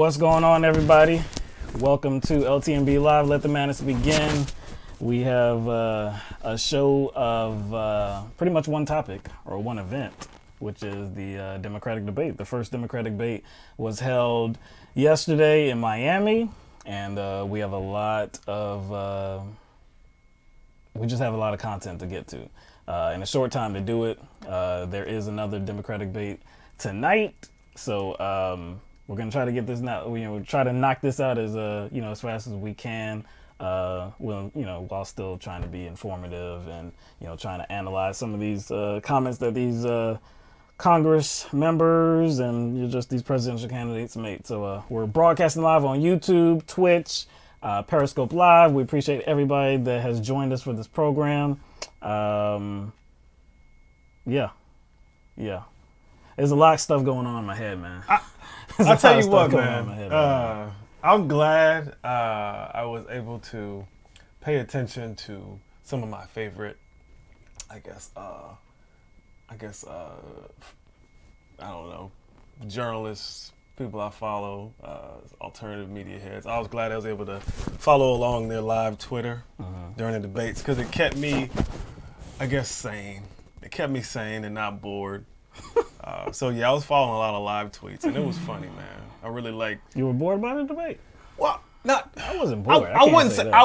What's going on, everybody? Welcome to LTMB Live. Let the madness begin. We have a show of pretty much one topic or one event, which is the Democratic debate. The first Democratic debate was held yesterday in Miami, and we have a lot of we just have a lot of content to get to in a short time to do it. There is another Democratic debate tonight, so we're gonna try to get this now. We'll try to knock this out as as fast as we can. While still trying to be informative and trying to analyze some of these comments that these Congress members and just these presidential candidates made. So we're broadcasting live on YouTube, Twitch, Periscope Live. We appreciate everybody that has joined us for this program. Yeah. There's a lot of stuff going on in my head, man. I'll tell you what, man. I'm glad I was able to pay attention to some of my favorite, I don't know, journalists, people I follow, alternative media heads. I was glad I was able to follow along their live Twitter during the debates because it kept me, sane. It kept me sane and not bored. I was following a lot of live tweets, and it was funny, man. I really liked. You were bored by the debate? Well, not. I wasn't bored. I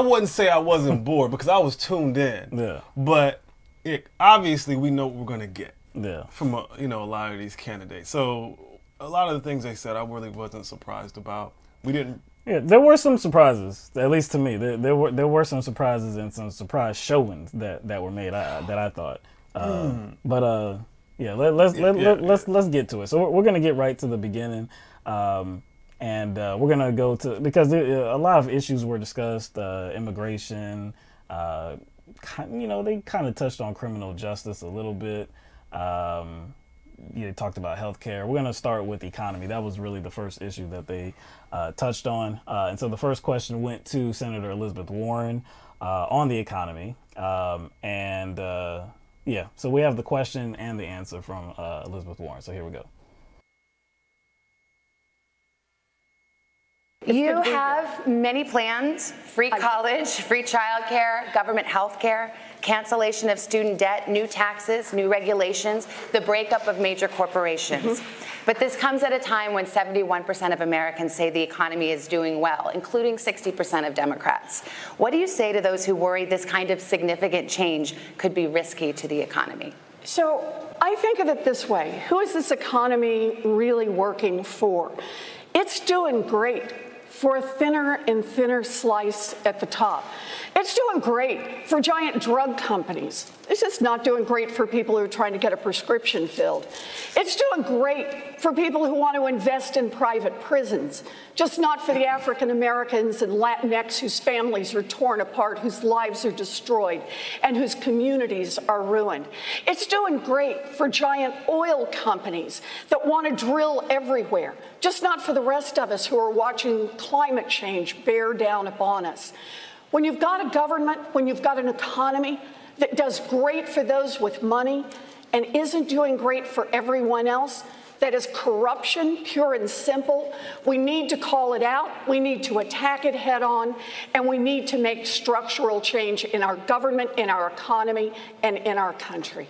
wouldn't say I wasn't bored because I was tuned in. Yeah. But obviously, we know what we're gonna get. Yeah. From a lot of these candidates. So a lot of the things they said, I really wasn't surprised about. We didn't. Yeah, there were some surprises, at least to me. There were some surprises and some surprise showings that were made that I thought. Yeah, let's get to it. So we're gonna get right to the beginning, and we're gonna go to because a lot of issues were discussed. Immigration, they kind of touched on criminal justice a little bit. They talked about healthcare. We're gonna start with economy. That was really the first issue that they touched on, and so the first question went to Senator Elizabeth Warren on the economy, Yeah, so we have the question and the answer from Elizabeth Warren. So here we go. You have many plans: free college, free childcare, government health care, cancellation of student debt, new taxes, new regulations, the breakup of major corporations. But this comes at a time when 71% of Americans say the economy is doing well, including 60% of Democrats. What do you say to those who worry this kind of significant change could be risky to the economy? So I think of it this way. Who is this economy really working for? It's doing great for a thinner and thinner slice at the top. It's doing great for giant drug companies. It's just not doing great for people who are trying to get a prescription filled. It's doing great for people who want to invest in private prisons, just not for the African Americans and Latinx whose families are torn apart, whose lives are destroyed, and whose communities are ruined. It's doing great for giant oil companies that want to drill everywhere, just not for the rest of us who are watching climate change bear down upon us. When you've got a government, when you've got an economy that does great for those with money and isn't doing great for everyone else, that is corruption, pure and simple. We need to call it out, we need to attack it head on, and we need to make structural change in our government, in our economy, and in our country.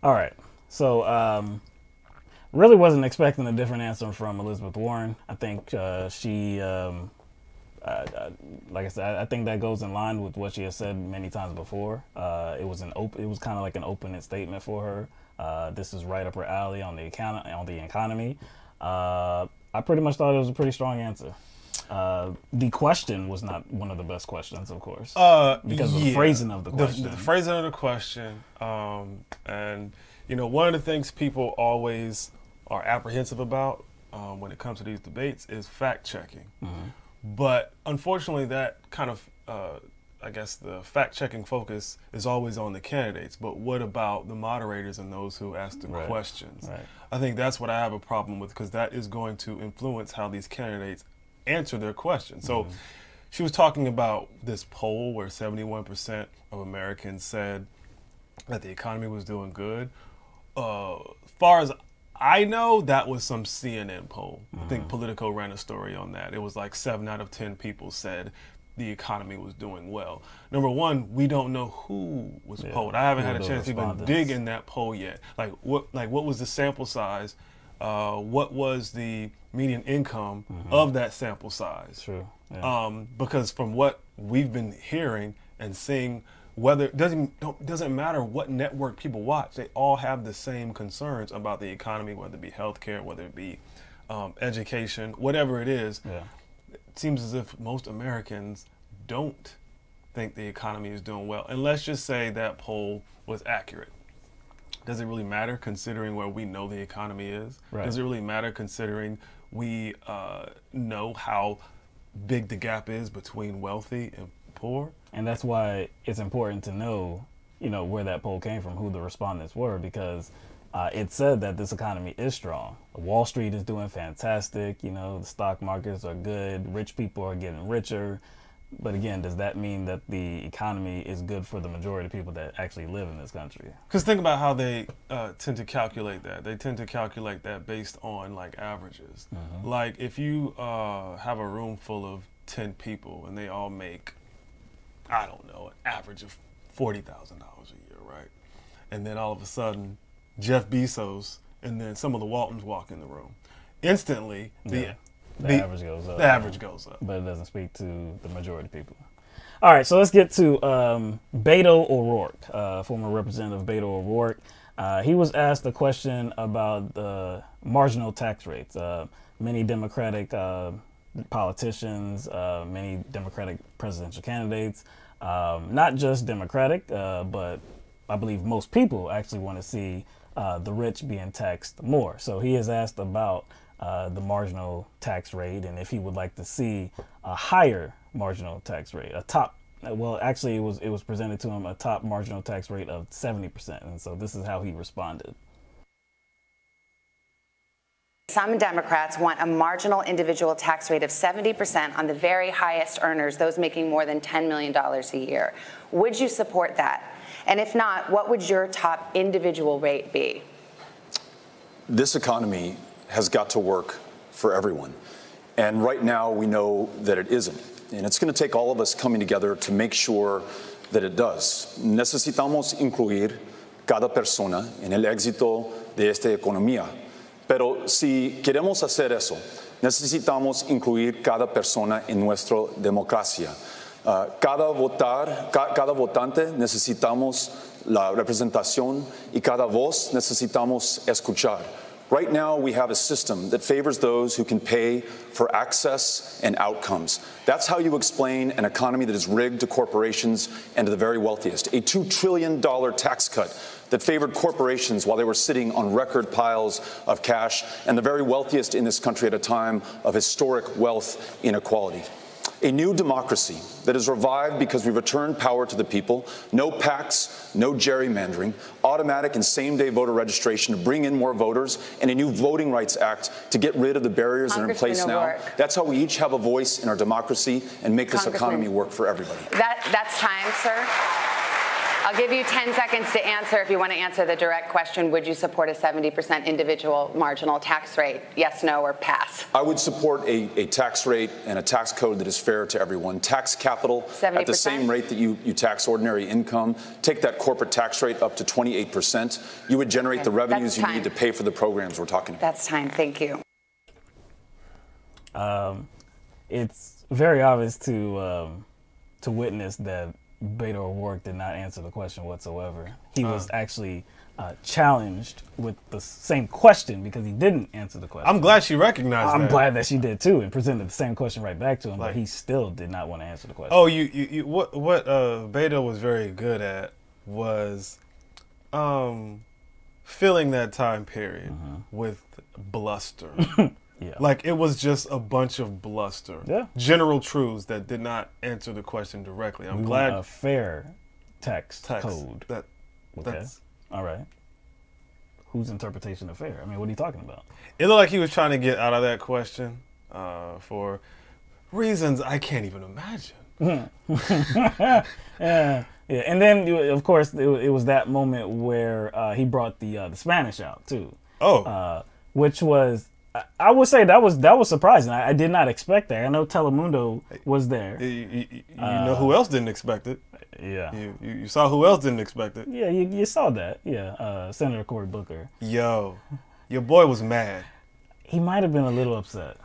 All right, so really wasn't expecting a different answer from Elizabeth Warren. I think she... like I said, I think that goes in line with what she has said many times before. It was kind of like an open statement for her. This is right up her alley on the economy. I pretty much thought it was a pretty strong answer. The question was not one of the best questions, of course, because of the phrasing of the question. The phrasing of the question, and one of the things people always are apprehensive about when it comes to these debates is fact checking. But unfortunately, that kind of, the fact-checking focus is always on the candidates. But what about the moderators and those who ask the questions? Right. I think that's what I have a problem with, because that is going to influence how these candidates answer their questions. So she was talking about this poll where 71% of Americans said that the economy was doing good. Far as I know that was some CNN poll. I think Politico ran a story on that. It was like 7 out of 10 people said the economy was doing well. Number one, we don't know who was polled. I haven't had a chance to even dig in that poll yet. Like what was the sample size? What was the median income of that sample size? True. Yeah. Because from what we've been hearing and seeing, whether it doesn't matter what network people watch, they all have the same concerns about the economy, whether it be healthcare, whether it be education, whatever it is. Yeah. It seems as if most Americans don't think the economy is doing well. And let's just say that poll was accurate. Does it really matter considering where we know the economy is? Right. Does it really matter considering we know how big the gap is between wealthy and poor? And that's why it's important to know, where that poll came from, who the respondents were, because it said that this economy is strong. Wall Street is doing fantastic. The stock markets are good. Rich people are getting richer. But again, does that mean that the economy is good for the majority of people that actually live in this country? Because think about how they tend to calculate that. They tend to calculate that based on like averages. Like if you have a room full of 10 people and they all make, I don't know, an average of $40,000 a year, right? And then all of a sudden, Jeff Bezos and then some of the Waltons walk in the room. Instantly, the average goes up. The average goes up. But it doesn't speak to the majority of people. All right, so let's get to Beto O'Rourke, former Representative Beto O'Rourke. He was asked a question about the marginal tax rates. Many Democratic politicians, many Democratic presidential candidates, not just Democratic, but I believe most people actually want to see the rich being taxed more. So he is asked about the marginal tax rate and if he would like to see a higher marginal tax rate, actually it was presented to him a top marginal tax rate of 70%. And so this is how he responded. Some Democrats want a marginal individual tax rate of 70% on the very highest earners, those making more than $10 million a year. Would you support that? And if not, what would your top individual rate be? This economy has got to work for everyone. And right now we know that it isn't. And it's going to take all of us coming together to make sure that it does. Necesitamos incluir cada persona en el éxito de esta economía. Pero si queremos hacer eso, necesitamos incluir cada persona en nuestra democracia. Cada votante necesitamos la representación y cada voz necesitamos escuchar. Right now, we have a system that favors those who can pay for access and outcomes. That's how you explain an economy that is rigged to corporations and to the very wealthiest. A $2 trillion tax cut that favored corporations while they were sitting on record piles of cash and the very wealthiest in this country at a time of historic wealth inequality. A new democracy that is revived because we returned power to the people, no PACs, no gerrymandering, automatic and same-day voter registration to bring in more voters, and a new Voting Rights Act to get rid of the barriers that are in place now. That's how we each have a voice in our democracy and make this economy work for everybody. That's time, sir. I'll give you 10 seconds to answer if you want to answer the direct question. Would you support a 70% individual marginal tax rate? Yes, no, or pass? I would support a tax rate and a tax code that is fair to everyone. Tax capital 70%? At the same rate that you tax ordinary income. Take that corporate tax rate up to 28%. You would generate the revenues you need to pay for the programs we're talking about. That's time. Thank you. It's very obvious to witness that Beto O'Rourke did not answer the question whatsoever. He was actually challenged with the same question because he didn't answer the question. I'm glad she recognized that. I'm glad that she did too and presented the same question right back to him, but he still did not want to answer the question. Oh, what Beto was very good at was filling that time period with bluster. Yeah. Like it was just a bunch of bluster. Yeah. General truths that did not answer the question directly. I'm glad. Want a fair text code. That's all right. Whose interpretation of fair? I mean, what are you talking about? It looked like he was trying to get out of that question for reasons I can't even imagine. Yeah. And then, of course, it was that moment where he brought the Spanish out too. Oh. which was, I would say that was surprising. I did not expect that. I know Telemundo was there. You know who else didn't expect it? Yeah. You saw who else didn't expect it? Yeah, you saw that. Yeah, Senator Cory Booker. Yo, your boy was mad. He might have been a little upset.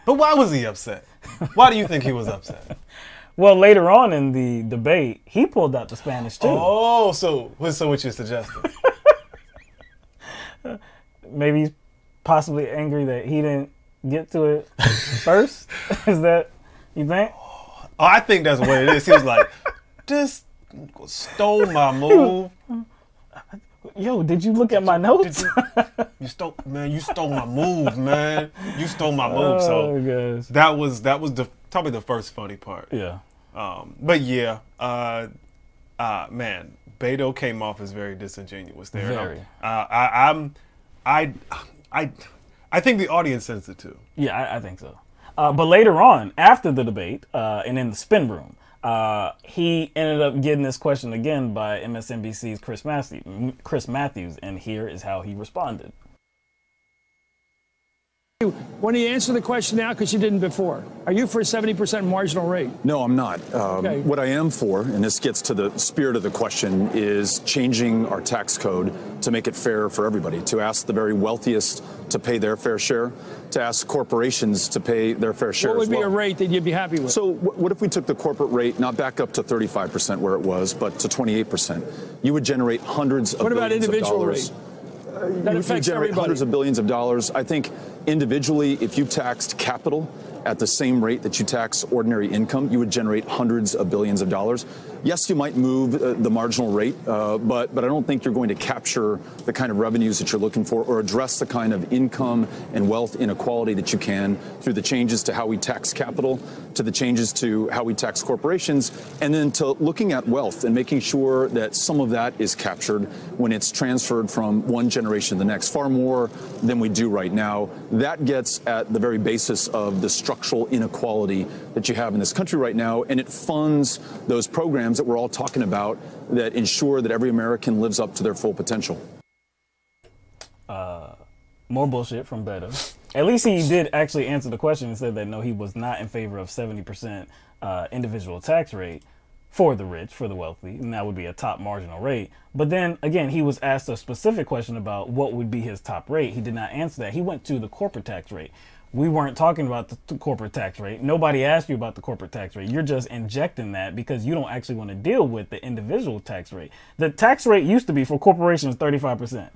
But why was he upset? Why do you think he was upset? Well, later on in the debate, he pulled out the Spanish too. Oh, so what you're suggesting? Maybe he's possibly angry that he didn't get to it first. Is that, you think? Oh, I think that's what it is. He was like, this stole my move. Yo, did you look at my notes? You stole my move, man. You stole my move. So gosh. that was probably the first funny part. Yeah. But yeah, man, Beto came off as very disingenuous there. Very. I think the audience sensed it too. Yeah, I think so. But later on, after the debate, and in the spin room, he ended up getting this question again by MSNBC's Chris Matthews, and here is how he responded. Why don't you answer the question now, because you didn't before? Are you for a 70% marginal rate? No, I'm not. Okay. What I am for, and this gets to the spirit of the question, is changing our tax code to make it fair for everybody, to ask the very wealthiest to pay their fair share, to ask corporations to pay their fair share as well. What would be a rate that you'd be happy with? So what if we took the corporate rate, not back up to 35% where it was, but to 28%? You would generate hundreds of billions of dollars. What about individual rate? That affects generate everybody. Hundreds of billions of dollars. I think individually, if you taxed capital at the same rate that you tax ordinary income, you would generate hundreds of billions of dollars. Yes, you might move the marginal rate, but I don't think you're going to capture the kind of revenues that you're looking for or address the kind of income and wealth inequality that you can through the changes to how we tax capital, to the changes to how we tax corporations, and then to looking at wealth and making sure that some of that is captured when it's transferred from one generation to the next, far more than we do right now. That gets at the very basis of the structural inequality that you have in this country right now, and it funds those programs that we're all talking about that ensure that every American lives up to their full potential. More bullshit from Beto. At least he did actually answer the question and said that no, he was not in favor of 70% individual tax rate for the rich, for the wealthy, and that would be a top marginal rate. But then again, he was asked a specific question about what would be his top rate. He did not answer that. He went to the corporate tax rate. We weren't talking about the corporate tax rate. Nobody asked you about the corporate tax rate. You're just injecting that because you don't actually want to deal with the individual tax rate. The tax rate used to be for corporations 35%.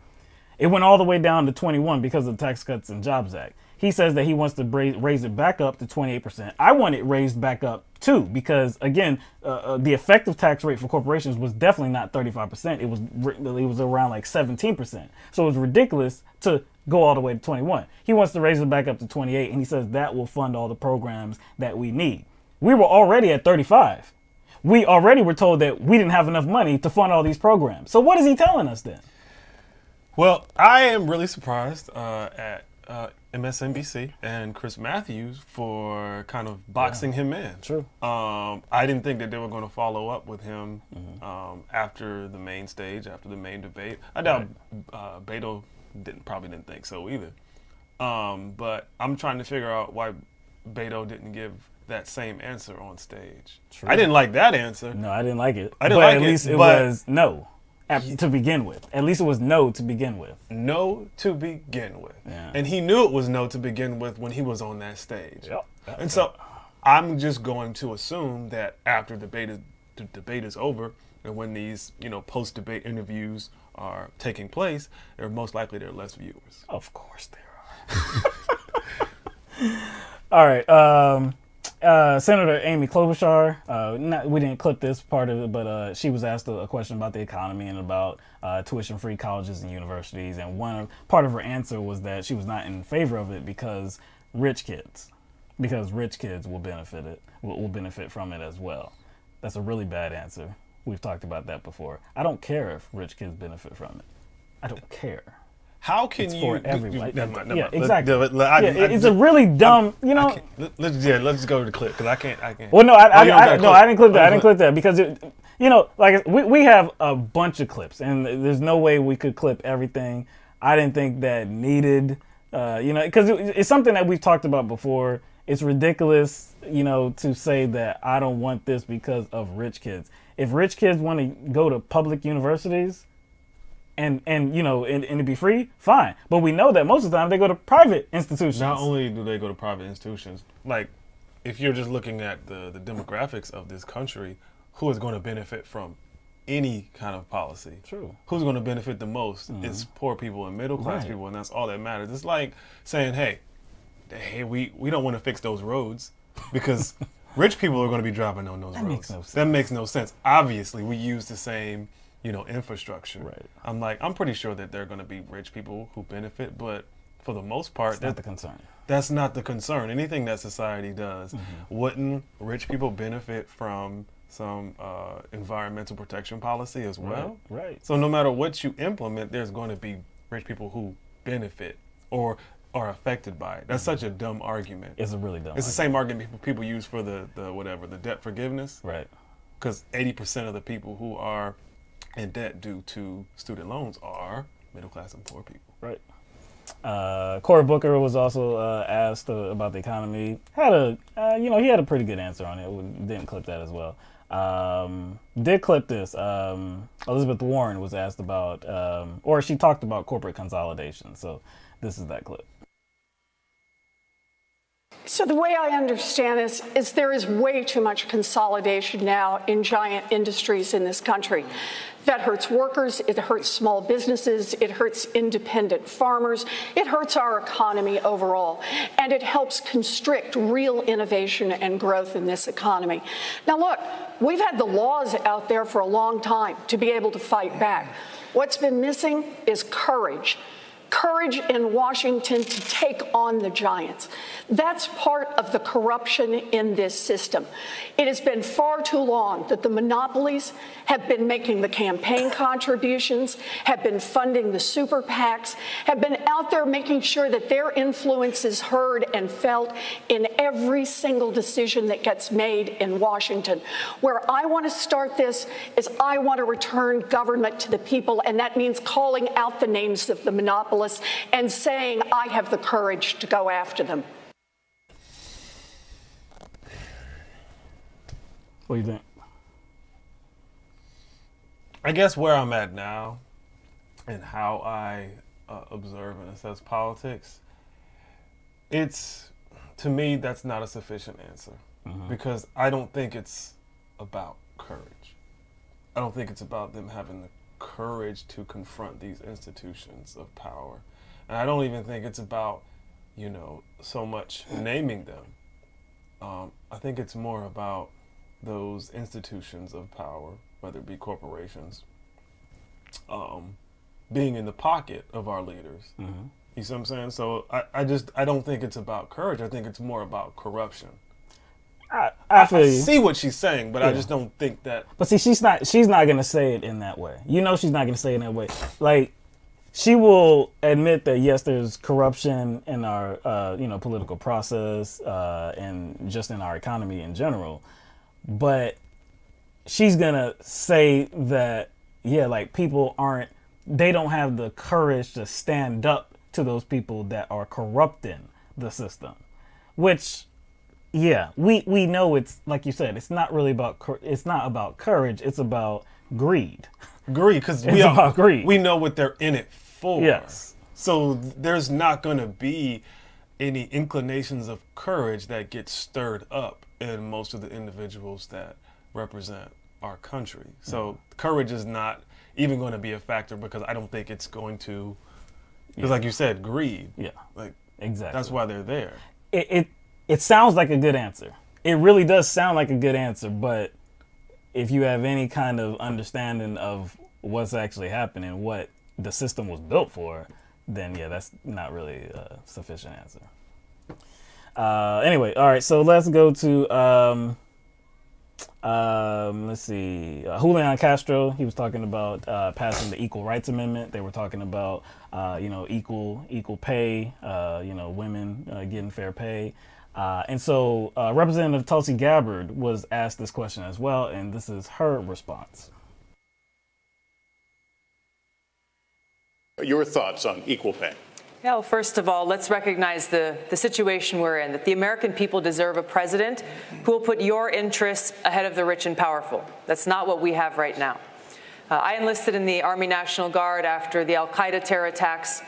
It went all the way down to 21 because of the Tax Cuts and Jobs Act. He says that he wants to raise it back up to 28%. I want it raised back up too because, again, the effective tax rate for corporations was definitely not 35%. It was around like 17%. So it was ridiculous to go all the way to 21. He wants to raise it back up to 28, and he says that will fund all the programs that we need. We were already at 35. We already were told that we didn't have enough money to fund all these programs. So what is he telling us then? Well, I am really surprised at MSNBC and Chris Matthews for kind of boxing him in. True. I didn't think that they were going to follow up with him after the main stage, after the main debate. I doubt Beto probably didn't think so either. But I'm trying to figure out why Beto didn't give that same answer on stage. True. I didn't like that answer. No, I didn't like it. I didn't like it. At least it was no. To begin with. At least it was no to begin with. No to begin with. Yeah. And he knew it was no to begin with when he was on that stage. Yep. And so I'm just going to assume that after the debate is over and when these, post-debate interviews are taking place, most likely there are less viewers. Of course there are. All right. Senator Amy Klobuchar, we didn't clip this part of it, but she was asked a question about the economy and about tuition-free colleges and universities, and part of her answer was that she was not in favor of it because rich kids will benefit from it as well. That's a really bad answer. We've talked about that before. I don't care if rich kids benefit from it. I don't care. How can it's you? for everybody. Never mind. Yeah, exactly. It's a really dumb. Let's go to the clip because I can't. Well, no, I didn't clip that. I didn't clip that because we have a bunch of clips and there's no way we could clip everything. I didn't think that needed Because it's something that we've talked about before. It's ridiculous, to say that I don't want this because of rich kids. If rich kids want to go to public universities and to be free, fine. But we know that most of the time they go to private institutions. Not only do they go to private institutions, like if you're just looking at the demographics of this country, who is going to benefit from any kind of policy? True. Who's going to benefit the most? It's poor people and middle class people, and that's all that matters. It's like saying, hey, we don't want to fix those roads because rich people are going to be driving on those roads. Makes no sense. That makes no sense. Obviously, we use the same, infrastructure. Right. I'm pretty sure that there are going to be rich people who benefit, but for the most part, That's not the concern. That's not the concern. Anything that society does, wouldn't rich people benefit from some environmental protection policy as well? Right. So no matter what you implement, there's going to be rich people who benefit or are affected by it. That's such a dumb argument. It's a really dumb It's the same argument people use for the debt forgiveness. Right. Because 80% of the people who are in debt due to student loans are middle class and poor people. Right. Cory Booker was also asked about the economy. He had a pretty good answer on it. We didn't clip that as well. Did clip this. Elizabeth Warren was asked about, or she talked about corporate consolidation. So this is that clip. So the way I understand this is there is way too much consolidation now in giant industries in this country. That hurts workers, it hurts small businesses, it hurts independent farmers, it hurts our economy overall, and it helps constrict real innovation and growth in this economy. Now look, we've had the laws out there for a long time to be able to fight back. What's been missing is courage. Courage in Washington to take on the giants. That's part of the corruption in this system. It has been far too long that the monopolies have been making the campaign contributions, have been funding the super PACs, have been out there making sure that their influence is heard and felt in every single decision that gets made in Washington. Where I want to start this is I want to return government to the people, and that means calling out the names of the monopolies and saying, I have the courage to go after them. What do you think? I guess where I'm at now and how I observe and assess politics, to me, that's not a sufficient answer because I don't think it's about courage. I don't think it's about them having the courage to confront these institutions of power. And I don't even think it's about, so much naming them. I think it's more about those institutions of power, whether it be corporations, being in the pocket of our leaders. You see what I'm saying? So I don't think it's about courage. I think it's more about corruption. I feel you. See what she's saying, but I just don't think that. But see, she's not going to say it in that way. She's not going to say it in that way. Like, she will admit that yes, there's corruption in our political process and just in our economy in general. But she's gonna say that people they don't have the courage to stand up to those people that are corrupting the system, which. Yeah, we know it's like you said. It's not really about. It's not about courage. It's about greed. Greed, because we know what they're in it for. Yes. So there's not going to be any inclinations of courage that get stirred up in most of the individuals that represent our country. So courage is not even going to be a factor because I don't think it's going to. Because like you said, greed. Yeah. Like exactly. That's why they're there. It sounds like a good answer. It really does sound like a good answer, but if you have any kind of understanding of what's actually happening, what the system was built for, then that's not really a sufficient answer. Anyway, all right, so let's go to, let's see, Julian Castro. He was talking about passing the Equal Rights Amendment. They were talking about, equal pay, women getting fair pay. And so Representative Tulsi Gabbard was asked this question as well, and this is her response. Your thoughts on equal pay? Yeah, well, first of all, let's recognize the situation we're in, that the American people deserve a president who will put your interests ahead of the rich and powerful. That's not what we have right now. I enlisted in the Army National Guard after the al-Qaeda terror attacks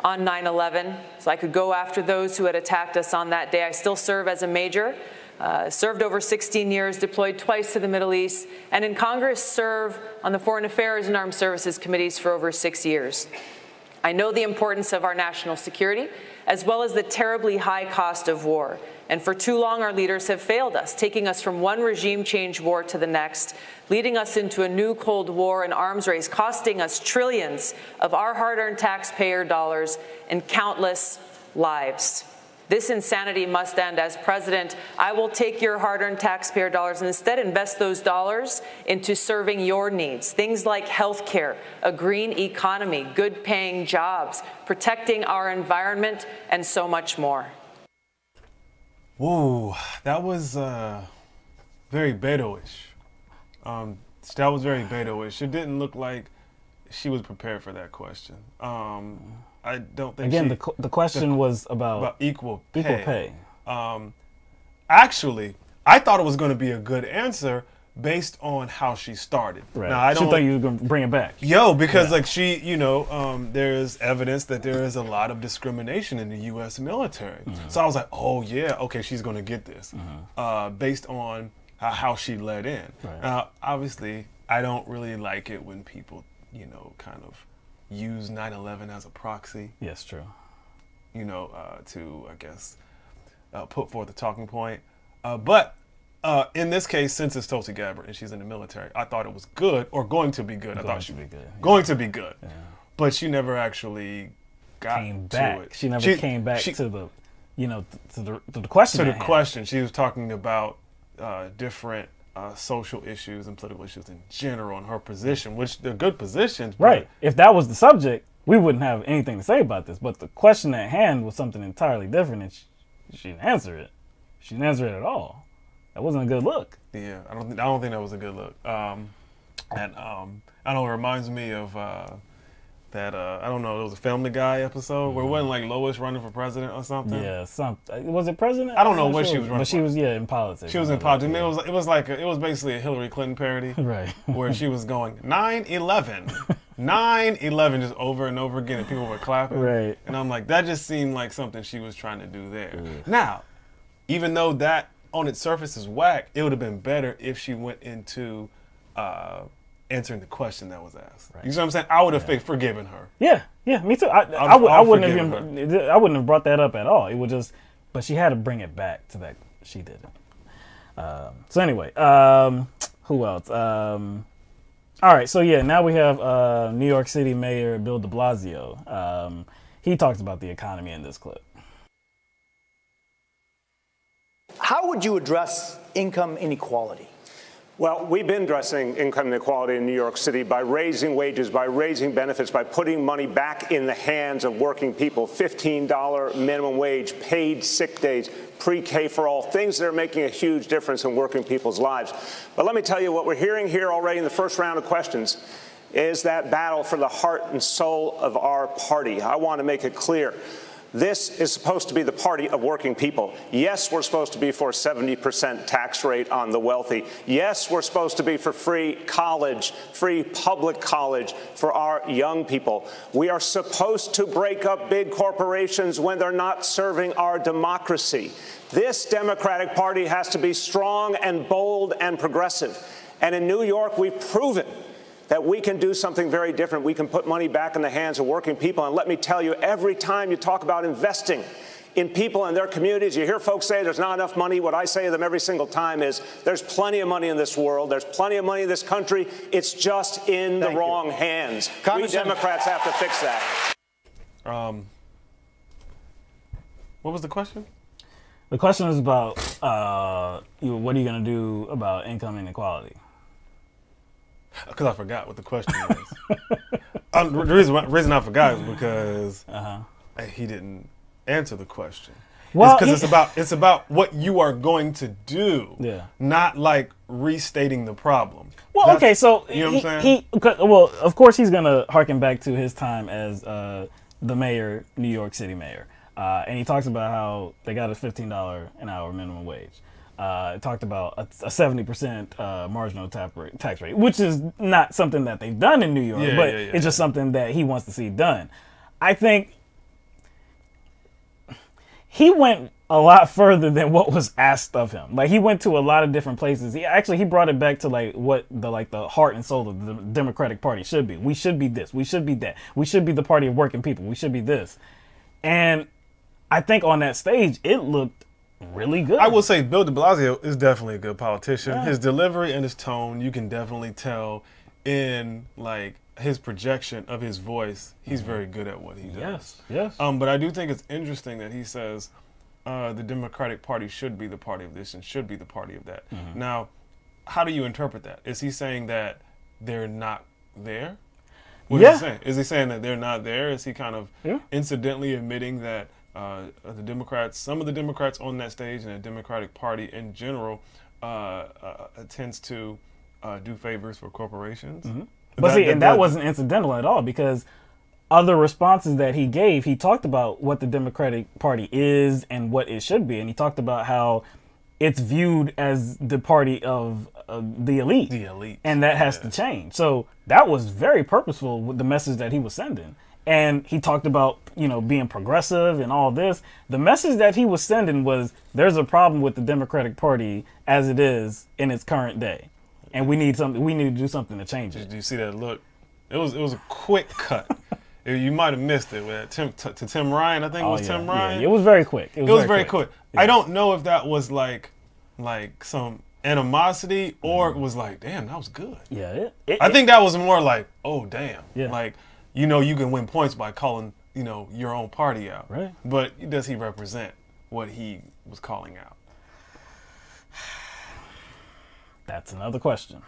on 9/11, so I could go after those who had attacked us on that day. I still serve as a major, served over 16 years, deployed twice to the Middle East, and in Congress serve on the Foreign Affairs and Armed Services Committees for over 6 years. I know the importance of our national security, as well as the terribly high cost of war. And for too long, our leaders have failed us, taking us from one regime change war to the next, leading us into a new Cold War and arms race, costing us trillions of our hard-earned taxpayer dollars and countless lives. This insanity must end. As president, I will take your hard-earned taxpayer dollars and instead invest those dollars into serving your needs. Things like health care, a green economy, good-paying jobs, protecting our environment, and so much more. Whoa, that was very Beto-ish. That was very Beto-ish. It didn't look like she was prepared for that question. I don't think. Again, the question was about equal pay. Equal pay. Actually, I thought it was going to be a good answer based on how she started. Right. Now, I don't. She thought you were going to bring it back. Because like she, there's evidence that there is a lot of discrimination in the U.S. military. So I was like, oh yeah, okay, she's going to get this, based on how she led in. Right. Now, obviously, I don't really like it when people, kind of use 9/11 as a proxy. Yes, true. To, I guess, put forth a talking point. But in this case, since it's Tulsi Gabbard and she's in the military, I thought it was good, or going to be good. I thought she'd be good. Going to be good. Yeah. But she never actually came back. to it. She never came back to the, to the question. To the question. She was talking about different social issues and political issues in general in her position, which they're good positions. Right. If that was the subject, we wouldn't have anything to say about this. But the question at hand was something entirely different, and she didn't answer it. She didn't answer it at all. That wasn't a good look. Yeah, I don't think that was a good look. I know it reminds me of that I don't know, it was a Family Guy episode where it wasn't like Lois running for president or something. Yeah, was it president? I don't know what she was running but for. She was in politics. She was in politics. It was basically a Hillary Clinton parody, right? Where she was going 9/11, 9/11 just over and over again, and people were clapping. Right. And I'm like, that just seemed like something she was trying to do there. Now, even though that on its surface is whack, it would have been better if she went into answering the question that was asked. Right. You see what I'm saying? I would have forgiven her. Yeah, me too. I wouldn't have brought that up at all. It would just, but she had to bring it back to that. She didn't. So anyway, who else? All right, so yeah, now we have New York City Mayor Bill Deblasio. He talks about the economy in this clip. How would you address income inequality? Well, we've been addressing income inequality in New York City by raising wages, by raising benefits, by putting money back in the hands of working people. $15 minimum wage, paid sick days, pre-K for all, things that are making a huge difference in working people's lives. But let me tell you, what we're hearing here already in the first round of questions is that battle for the heart and soul of our party. I want to make it clear. This is supposed to be the party of working people. Yes, we're supposed to be for a 70% tax rate on the wealthy. Yes, we're supposed to be for free college, free public college for our young people. We are supposed to break up big corporations when they're not serving our democracy. This Democratic Party has to be strong and bold and progressive. And in New York, we've proven that we can do something very different. We can put money back in the hands of working people. And let me tell you, every time you talk about investing in people and their communities, you hear folks say there's not enough money. What I say to them every single time is there's plenty of money in this world. There's plenty of money in this country. It's just in the wrong hands. We Democrats have to fix that. What was the question? The question is about what are you going to do about income inequality? Because I forgot what the question was. The reason I forgot is because he didn't answer the question. Well, it's about what you are going to do, not like restating the problem. Well, okay, so you know what I'm saying? Well, of course he's gonna harken back to his time as the mayor, New York City mayor. And he talks about how they got a $15 an hour minimum wage. It talked about a 70% marginal tax rate, which is not something that they've done in New York, but it's just something that he wants to see done. I think he went a lot further than what was asked of him. Like, he went to a lot of different places. He brought it back to like what the heart and soul of the Democratic Party should be. We should be this. We should be that. We should be the party of working people. We should be this. And I think on that stage, it looked really good. I will say Bill Deblasio is definitely a good politician. Yeah. His delivery and his tone, you can definitely tell in like his projection of his voice. He's very good at what he does. Yes. But I do think it's interesting that he says the Democratic Party should be the party of this and should be the party of that. Now, how do you interpret that? Is he saying that they're not there? What is he saying? Is he saying that they're not there? Is he kind of incidentally admitting that the Democrats, some of the Democrats on that stage and the Democratic Party in general tends to do favors for corporations? But that wasn't incidental at all, because other responses that he gave, he talked about what the Democratic Party is and what it should be. And he talked about how it's viewed as the party of the elite. The elite. And that has to change. So that was very purposeful with the message that he was sending. And he talked about, being progressive and all this. The message that he was sending was, there's a problem with the Democratic Party as it is in its current day. And we need to do something to change it. Did you see that look? It was a quick cut. You might have missed it with to Tim Ryan. I think it was Tim Ryan. Yeah, it was very quick. It was very quick. Yeah. I don't know if that was like some animosity or it was like, damn, that was good. Yeah. I think that was more like, oh, damn. Yeah. Like, you can win points by calling, your own party out. Right. But does he represent what he was calling out? That's another question.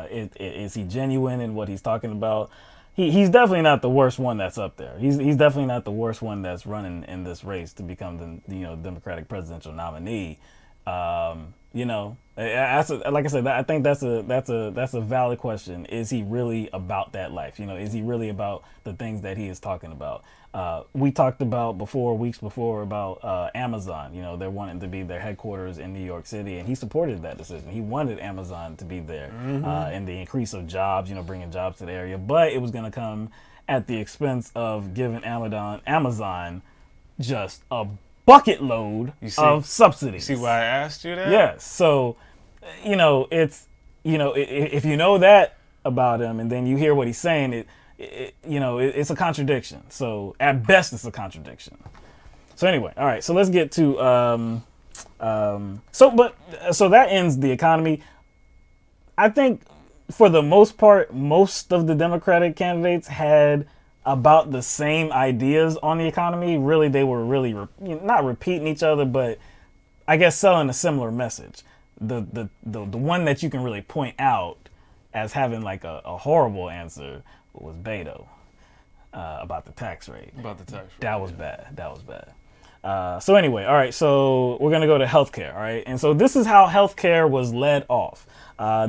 Is he genuine in what he's talking about? He's definitely not the worst one that's up there. He's definitely not the worst one that's running in this race to become the Democratic presidential nominee. Like I said, I think that's a valid question. Is he really about that life? Is he really about the things that he is talking about? We talked about weeks before about Amazon. They're wanting to be their headquarters in New York City, and he supported that decision. He wanted Amazon to be there and the increase of jobs, bringing jobs to the area. But it was going to come at the expense of giving Amazon just a bucket load of subsidies. You see why I asked you that? Yes. So, it's, if you know that about him and then you hear what he's saying, it's a contradiction. So at best, it's a contradiction. So anyway, all right. So let's get to so that ends the economy. I think for the most part, most of the Democratic candidates had about the same ideas on the economy. Really, they were really not repeating each other, but I guess selling a similar message. The one that you can really point out as having like a horrible answer was Beto about the tax rate. That was bad. So anyway, all right. So we're gonna go to healthcare. All right, and so this is how healthcare was led off.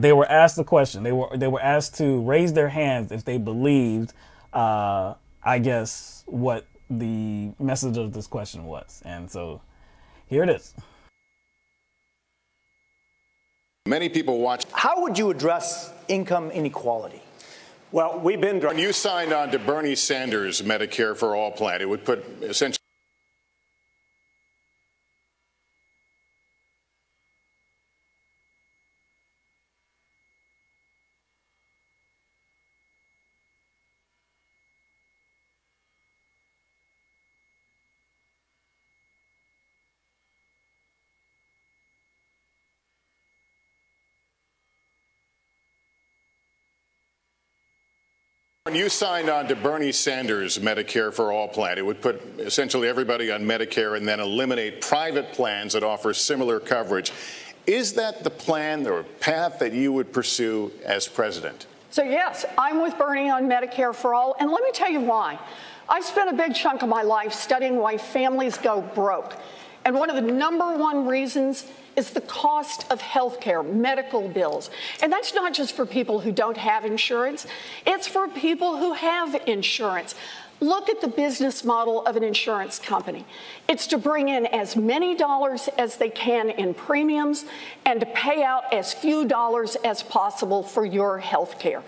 They were asked the question. They were asked to raise their hands if they believed, I guess, what the message of this question was. And so here it is. Many people watch. How would you address income inequality? Well, when you signed on to Bernie Sanders' Medicare-for-All plan, it would put essentially. When you signed on to Bernie Sanders' Medicare-for-All plan, it would put essentially everybody on Medicare and then eliminate private plans that offer similar coverage. Is that the plan or path that you would pursue as president? So yes, I'm with Bernie on Medicare for All, and let me tell you why. I spent a big chunk of my life studying why families go broke. And one of the #1 reasons is the cost of health care, medical bills. And that's not just for people who don't have insurance. It's for people who have insurance. Look at the business model of an insurance company. It's to bring in as many dollars as they can in premiums and to pay out as few dollars as possible for your health care.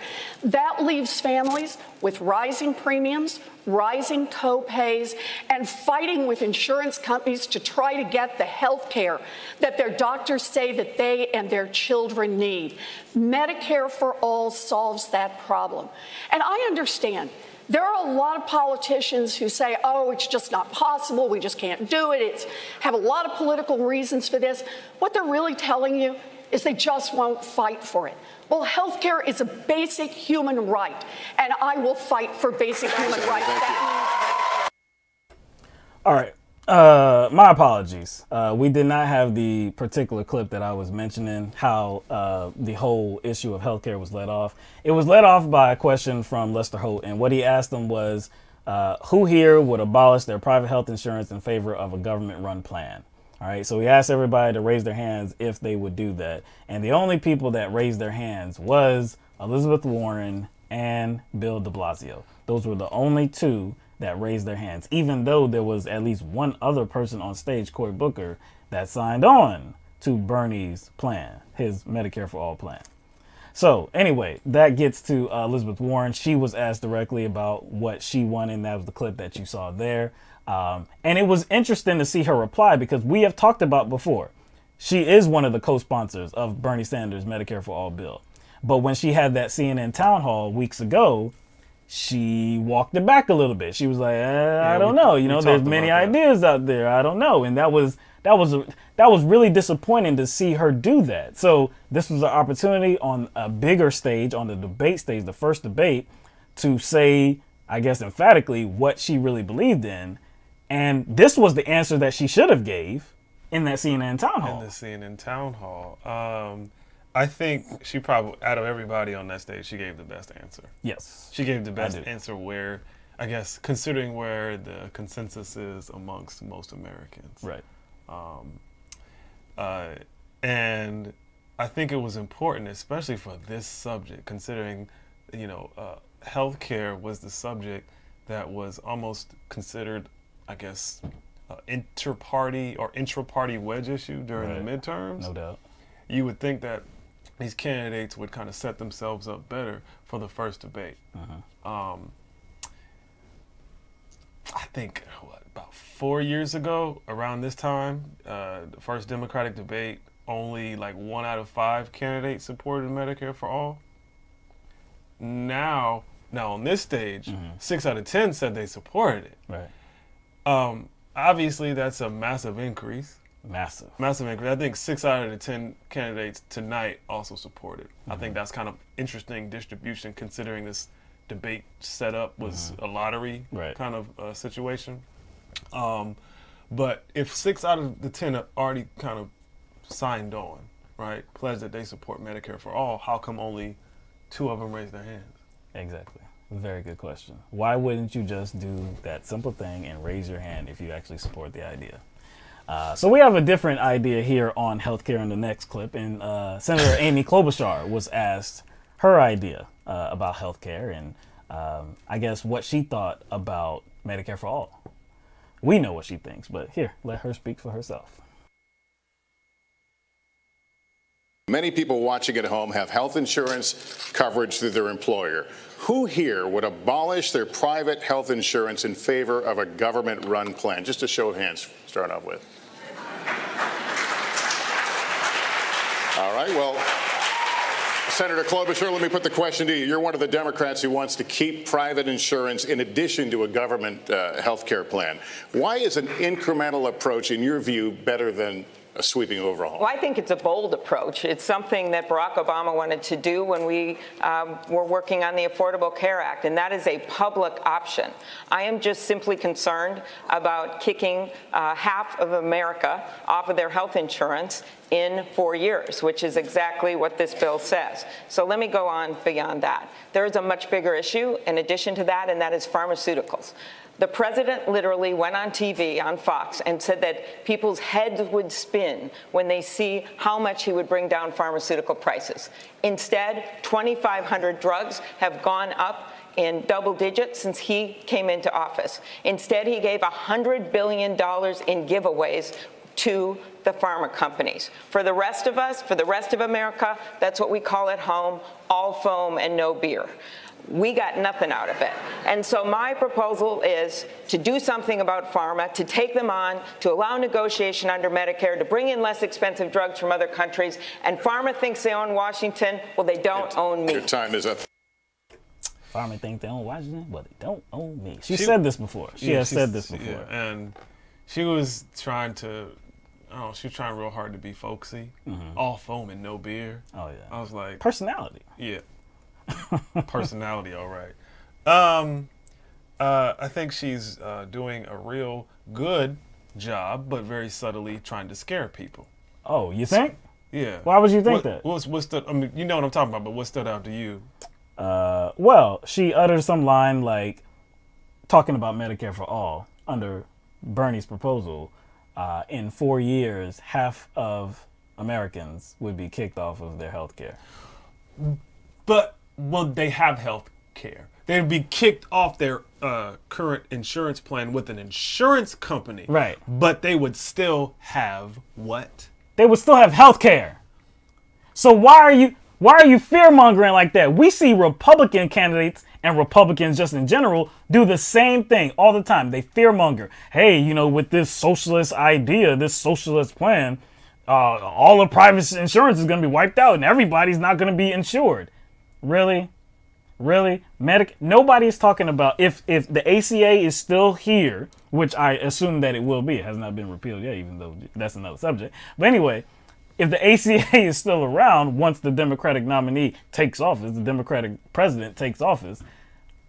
That leaves families with rising premiums, rising co-pays, and fighting with insurance companies to try to get the health care that their doctors say that they and their children need. Medicare for All solves that problem. And I understand there are a lot of politicians who say, oh, it's just not possible, we just can't do it, have a lot of political reasons for this. What they're really telling you is they just won't fight for it. Well, health care is a basic human right, and I will fight for basic human rights. All right. My apologies. We did not have the particular clip that I was mentioning, how the whole issue of healthcare was led off. It was led off by a question from Lester Holt, and what he asked them was, who here would abolish their private health insurance in favor of a government-run plan? All right, so he asked everybody to raise their hands if they would do that. And the only people that raised their hands was Elizabeth Warren and Bill Deblasio. Those were the only two that raised their hands, even though there was at least one other person on stage, Cory Booker, that signed on to Bernie's plan, his Medicare for All plan. So anyway, that gets to Elizabeth Warren. She was asked directly about what she wanted, and that was the clip that you saw there. And it was interesting to see her reply, because we have talked about before, she is one of the co-sponsors of Bernie Sanders' Medicare for All bill. But when she had that CNN town hall weeks ago, she walked it back a little bit. She was like, I don't know. You know, there's many ideas out there. I don't know. And that was really disappointing to see her do that. So this was an opportunity on a bigger stage, on the debate stage, the first debate, to say, I guess emphatically, what she really believed in. And this was the answer that she should have gave in that CNN town hall. In the CNN town hall. I think she probably, out of everybody on that stage, she gave the best answer. Yes. She gave the best answer where, I guess, considering where the consensus is amongst most Americans. Right. And I think it was important, especially for this subject, considering, healthcare was the subject that was almost considered, I guess, inter-party or intra-party wedge issue during the midterms. No doubt. You would think that these candidates would kind of set themselves up better for the first debate. I think, about 4 years ago, around this time, the first Democratic debate, only like 1 out of 5 candidates supported Medicare for All. Now on this stage, 6 out of 10 said they supported it. Right. Obviously, that's a massive increase. Massive increase. I think 6 out of the 10 candidates tonight also supported. I think that's kind of interesting distribution, considering this debate setup was a lottery kind of situation. But if 6 out of the 10 have already kind of signed on, right, pledged that they support Medicare for All, how come only 2 of them raised their hands? Exactly. Very good question. Why wouldn't you just do that simple thing and raise your hand if you actually support the idea? So we have a different idea here on healthcare in the next clip, and Senator Amy Klobuchar was asked her idea about healthcare and I guess what she thought about Medicare for All. We know what she thinks, but here, let her speak for herself. Many people watching at home have health insurance coverage through their employer. Who here would abolish their private health insurance in favor of a government-run plan? Just a show of hands, start off with. All right, well, Senator Klobuchar, let me put the question to you. You're one of the Democrats who wants to keep private insurance in addition to a government health care plan. Why is an incremental approach, in your view, better than a sweeping overhaul? Well, I think it's a bold approach. It's something that Barack Obama wanted to do when we were working on the Affordable Care Act, and that is a public option. I am just simply concerned about kicking half of America off of their health insurance in 4 years, which is exactly what this bill says. So let me go on beyond that. There is a much bigger issue in addition to that, and that is pharmaceuticals. The president literally went on TV, on Fox, and said that people's heads would spin when they see how much he would bring down pharmaceutical prices. Instead, 2,500 drugs have gone up in double digits since he came into office. Instead, he gave $100 billion in giveaways to the pharma companies. For the rest of us, for the rest of America, that's what we call at home, all foam and no beer. We got nothing out of it. And so my proposal is to do something about pharma, to take them on, to allow negotiation under Medicare, to bring in less expensive drugs from other countries. And pharma thinks they own Washington. Well, they don't own me. Your time is up. Pharma think they own Washington, but they don't own me. She said this before. She has said this before. Yeah, and she was trying to, she was trying real hard to be folksy. All foam and no beer. Oh, yeah. I was like. Personality. Yeah. Personality, all right. I think she's doing a real good job, but very subtly trying to scare people. Oh, you think? Yeah. Why would you think that? What stood? I mean, you know what I'm talking about, but what stood out to you? Well, she uttered some line like talking about Medicare for all under Bernie's proposal. In 4 years, half of Americans would be kicked off of their health care. But well, they have health care. They'd be kicked off their current insurance plan with an insurance company. Right. But they would still have what? They would still have health care. So why are you fear-mongering like that? We see Republican candidates and Republicans just in general do the same thing all the time. They fear-monger. Hey, with this socialist idea, this socialist plan, all of private insurance is going to be wiped out and everybody's not going to be insured. Really? Really? Nobody's talking about if the ACA is still here, which I assume that it will be. It has not been repealed yet, even though that's another subject. But anyway, if the ACA is still around once the Democratic nominee takes office, the Democratic president takes office,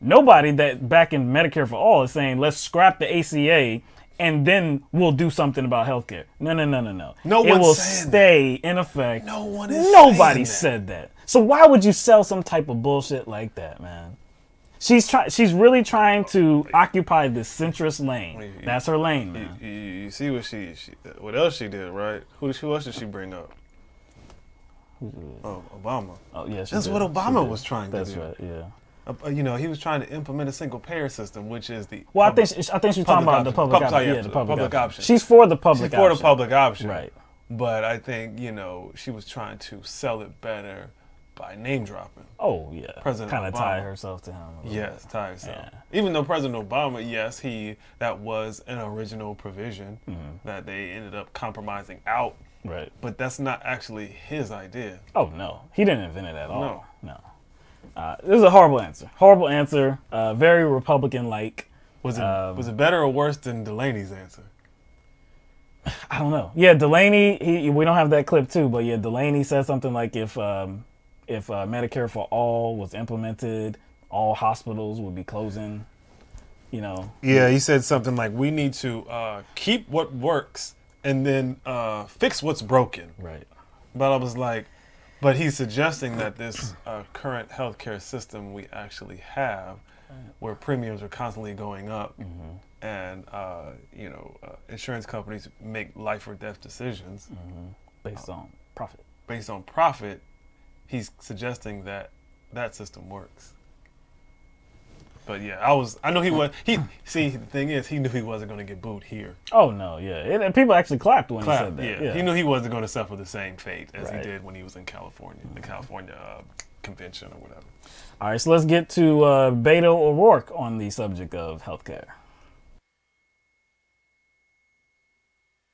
nobody that back in Medicare for All is saying, let's scrap the ACA and then we'll do something about healthcare. No. It will stay in effect. Nobody said that. So why would you sell some type of bullshit like that, man? She's really trying to occupy this centrist lane. That's her lane, man. You see what else she did, right? Who else did she bring up? Oh, Obama. Oh, yeah. That's what Obama was trying to do. That's right. Yeah. He was trying to implement a single payer system, which is the. Well, I think she's talking about the public option. Yeah, the public option. She's for the public option. She's for the public option. Right. But I think she was trying to sell it better by name dropping. Oh yeah. President kind of Obama. Tie herself to him. Yes, tie herself. Yeah. Even though President Obama, yes, that was an original provision that they ended up compromising out. Right. But that's not actually his idea. Oh no, he didn't invent it at all. No. This is a horrible answer. Horrible answer. Very Republican-like. Was it better or worse than Delaney's answer? I don't know. Yeah, Delaney. We don't have that clip too, but yeah, Delaney said something like if Medicare for All was implemented, all hospitals would be closing. Yeah, he said something like we need to keep what works and then fix what's broken. Right. But I was like, but he's suggesting that this current healthcare system we actually have, where premiums are constantly going up, and insurance companies make life or death decisions based on profit. Based on profit, he's suggesting that system works. But yeah, I know he was. See, the thing is, he knew he wasn't going to get booed here. Oh no, yeah, and people actually clapped when he said that. Yeah. He knew he wasn't going to suffer the same fate as he did when he was in California, the California convention or whatever. All right, so let's get to Beto O'Rourke on the subject of healthcare.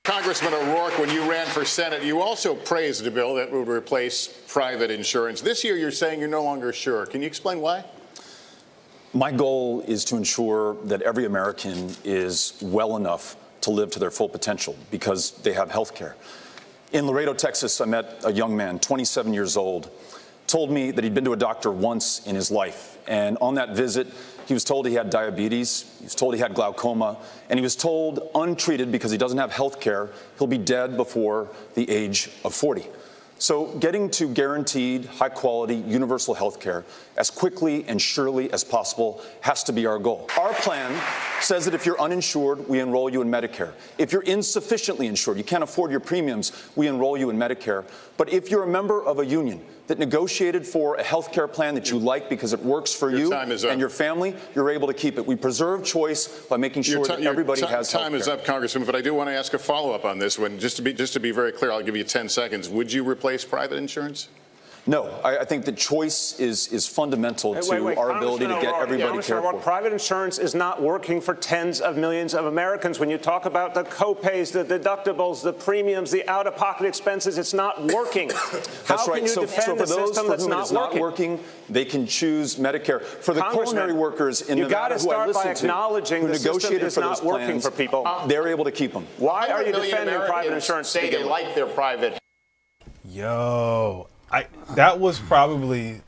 Congressman O'Rourke, when you ran for Senate, you also praised a bill that would replace private insurance. This year, you're saying you're no longer sure. Can you explain why? My goal is to ensure that every American is well enough to live to their full potential because they have health care. In Laredo, Texas, I met a young man, 27 years old, told me that he'd been to a doctor once in his life. And on that visit, he was told he had diabetes, he was told he had glaucoma, and he was told untreated because he doesn't have health care, he'll be dead before the age of 40. So getting to guaranteed, high-quality, universal health care as quickly and surely as possible has to be our goal. Our plan says that if you're uninsured, we enroll you in Medicare. If you're insufficiently insured, you can't afford your premiums, we enroll you in Medicare. But if you're a member of a union, that negotiated for a health care plan that you like because it works for you and your family, you're able to keep it. We preserve choice by making sure that everybody has health care. Time is up, Congressman, but I do want to ask a follow-up on this one. Just to be very clear, I'll give you 10 seconds. Would you replace private insurance? No, I think that choice is fundamental to our ability to get everybody cared for. Private insurance is not working for tens of millions of Americans. When you talk about the co-pays, the deductibles, the premiums, the out-of-pocket expenses, it's not working. That's right. So for those for whom it's not working, they can choose Medicare. For the culinary workers in Nevada who I listened to, who negotiated for those plans, for people, they're able to keep them. Why are you defending private insurance? Say they like their private. Yo. That was probably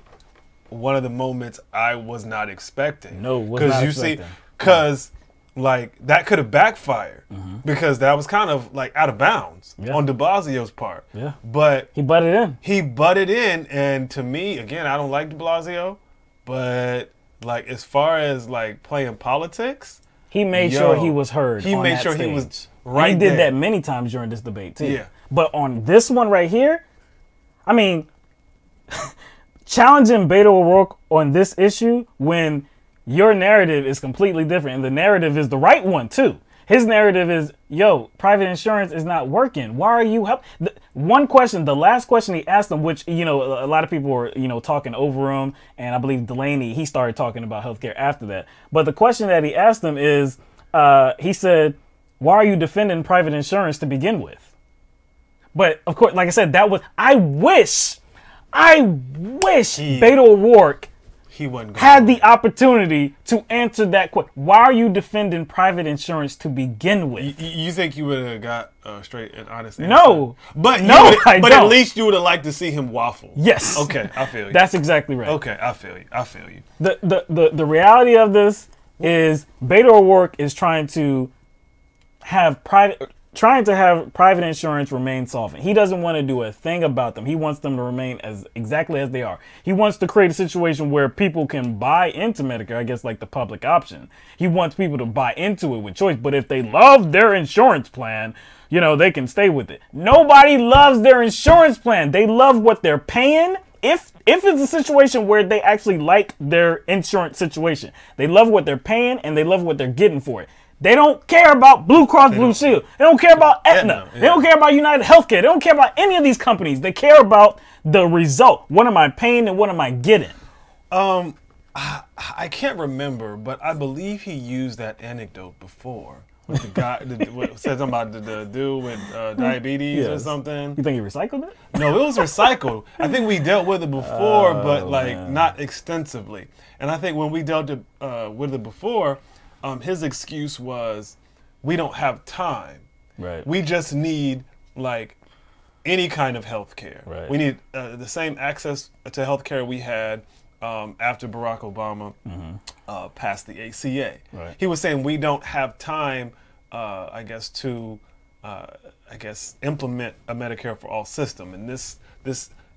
one of the moments I was not expecting. No, was not expecting. Because like that could have backfired because that was kind of like out of bounds on Deblasio's part. Yeah, but he butted in. He butted in, and to me, again, I don't like Deblasio, but like as far as like playing politics, he made sure he was heard. He made sure he was right. And he did that many times during this debate too. Yeah, but on this one right here, I mean. Challenging Beto O'Rourke on this issue when your narrative is completely different, and the narrative is the right one too. His narrative is, yo, private insurance is not working. Why are you help? One question, the last question he asked him, which, you know, a lot of people were, you know, talking over him, and I believe Delaney, he started talking about healthcare after that. But the question that he asked him is, he said, why are you defending private insurance to begin with? But of course, like I said, that was, I wish Beto O'Rourke had the opportunity to answer that question. Why are you defending private insurance to begin with? You think you would have got straight and honest answer? No. But I but don't. At least you would have liked to see him waffle. Yes. Okay, I feel you. That's exactly right. Okay, I feel you. I feel you. The reality of this is Beto O'Rourke is trying to have private insurance remain solvent. He doesn't want to do a thing about them. He wants them to remain as exactly as they are. He wants to create a situation where people can buy into Medicare, I guess like the public option. He wants people to buy into it with choice. But if they love their insurance plan, you know, they can stay with it. Nobody loves their insurance plan. They love what they're paying. If it's a situation where they actually like their insurance situation, they love what they're paying and they love what they're getting for it. They don't care about Blue Cross Blue Shield. They don't care about Aetna. They don't care about United Healthcare. They don't care about any of these companies. They care about the result. What am I paying and what am I getting? I can't remember, but I believe he used that anecdote before. With the guy said something about the dude with diabetes or something. You think he recycled it? No, it was recycled. I think we dealt with it before, but like not extensively. And I think when we dealt with it before, his excuse was, we don't have time. Right. We just need like any kind of health care. Right. We need the same access to health care we had after Barack Obama passed the ACA. Right. He was saying we don't have time, I guess, to implement a Medicare-for-All system. And this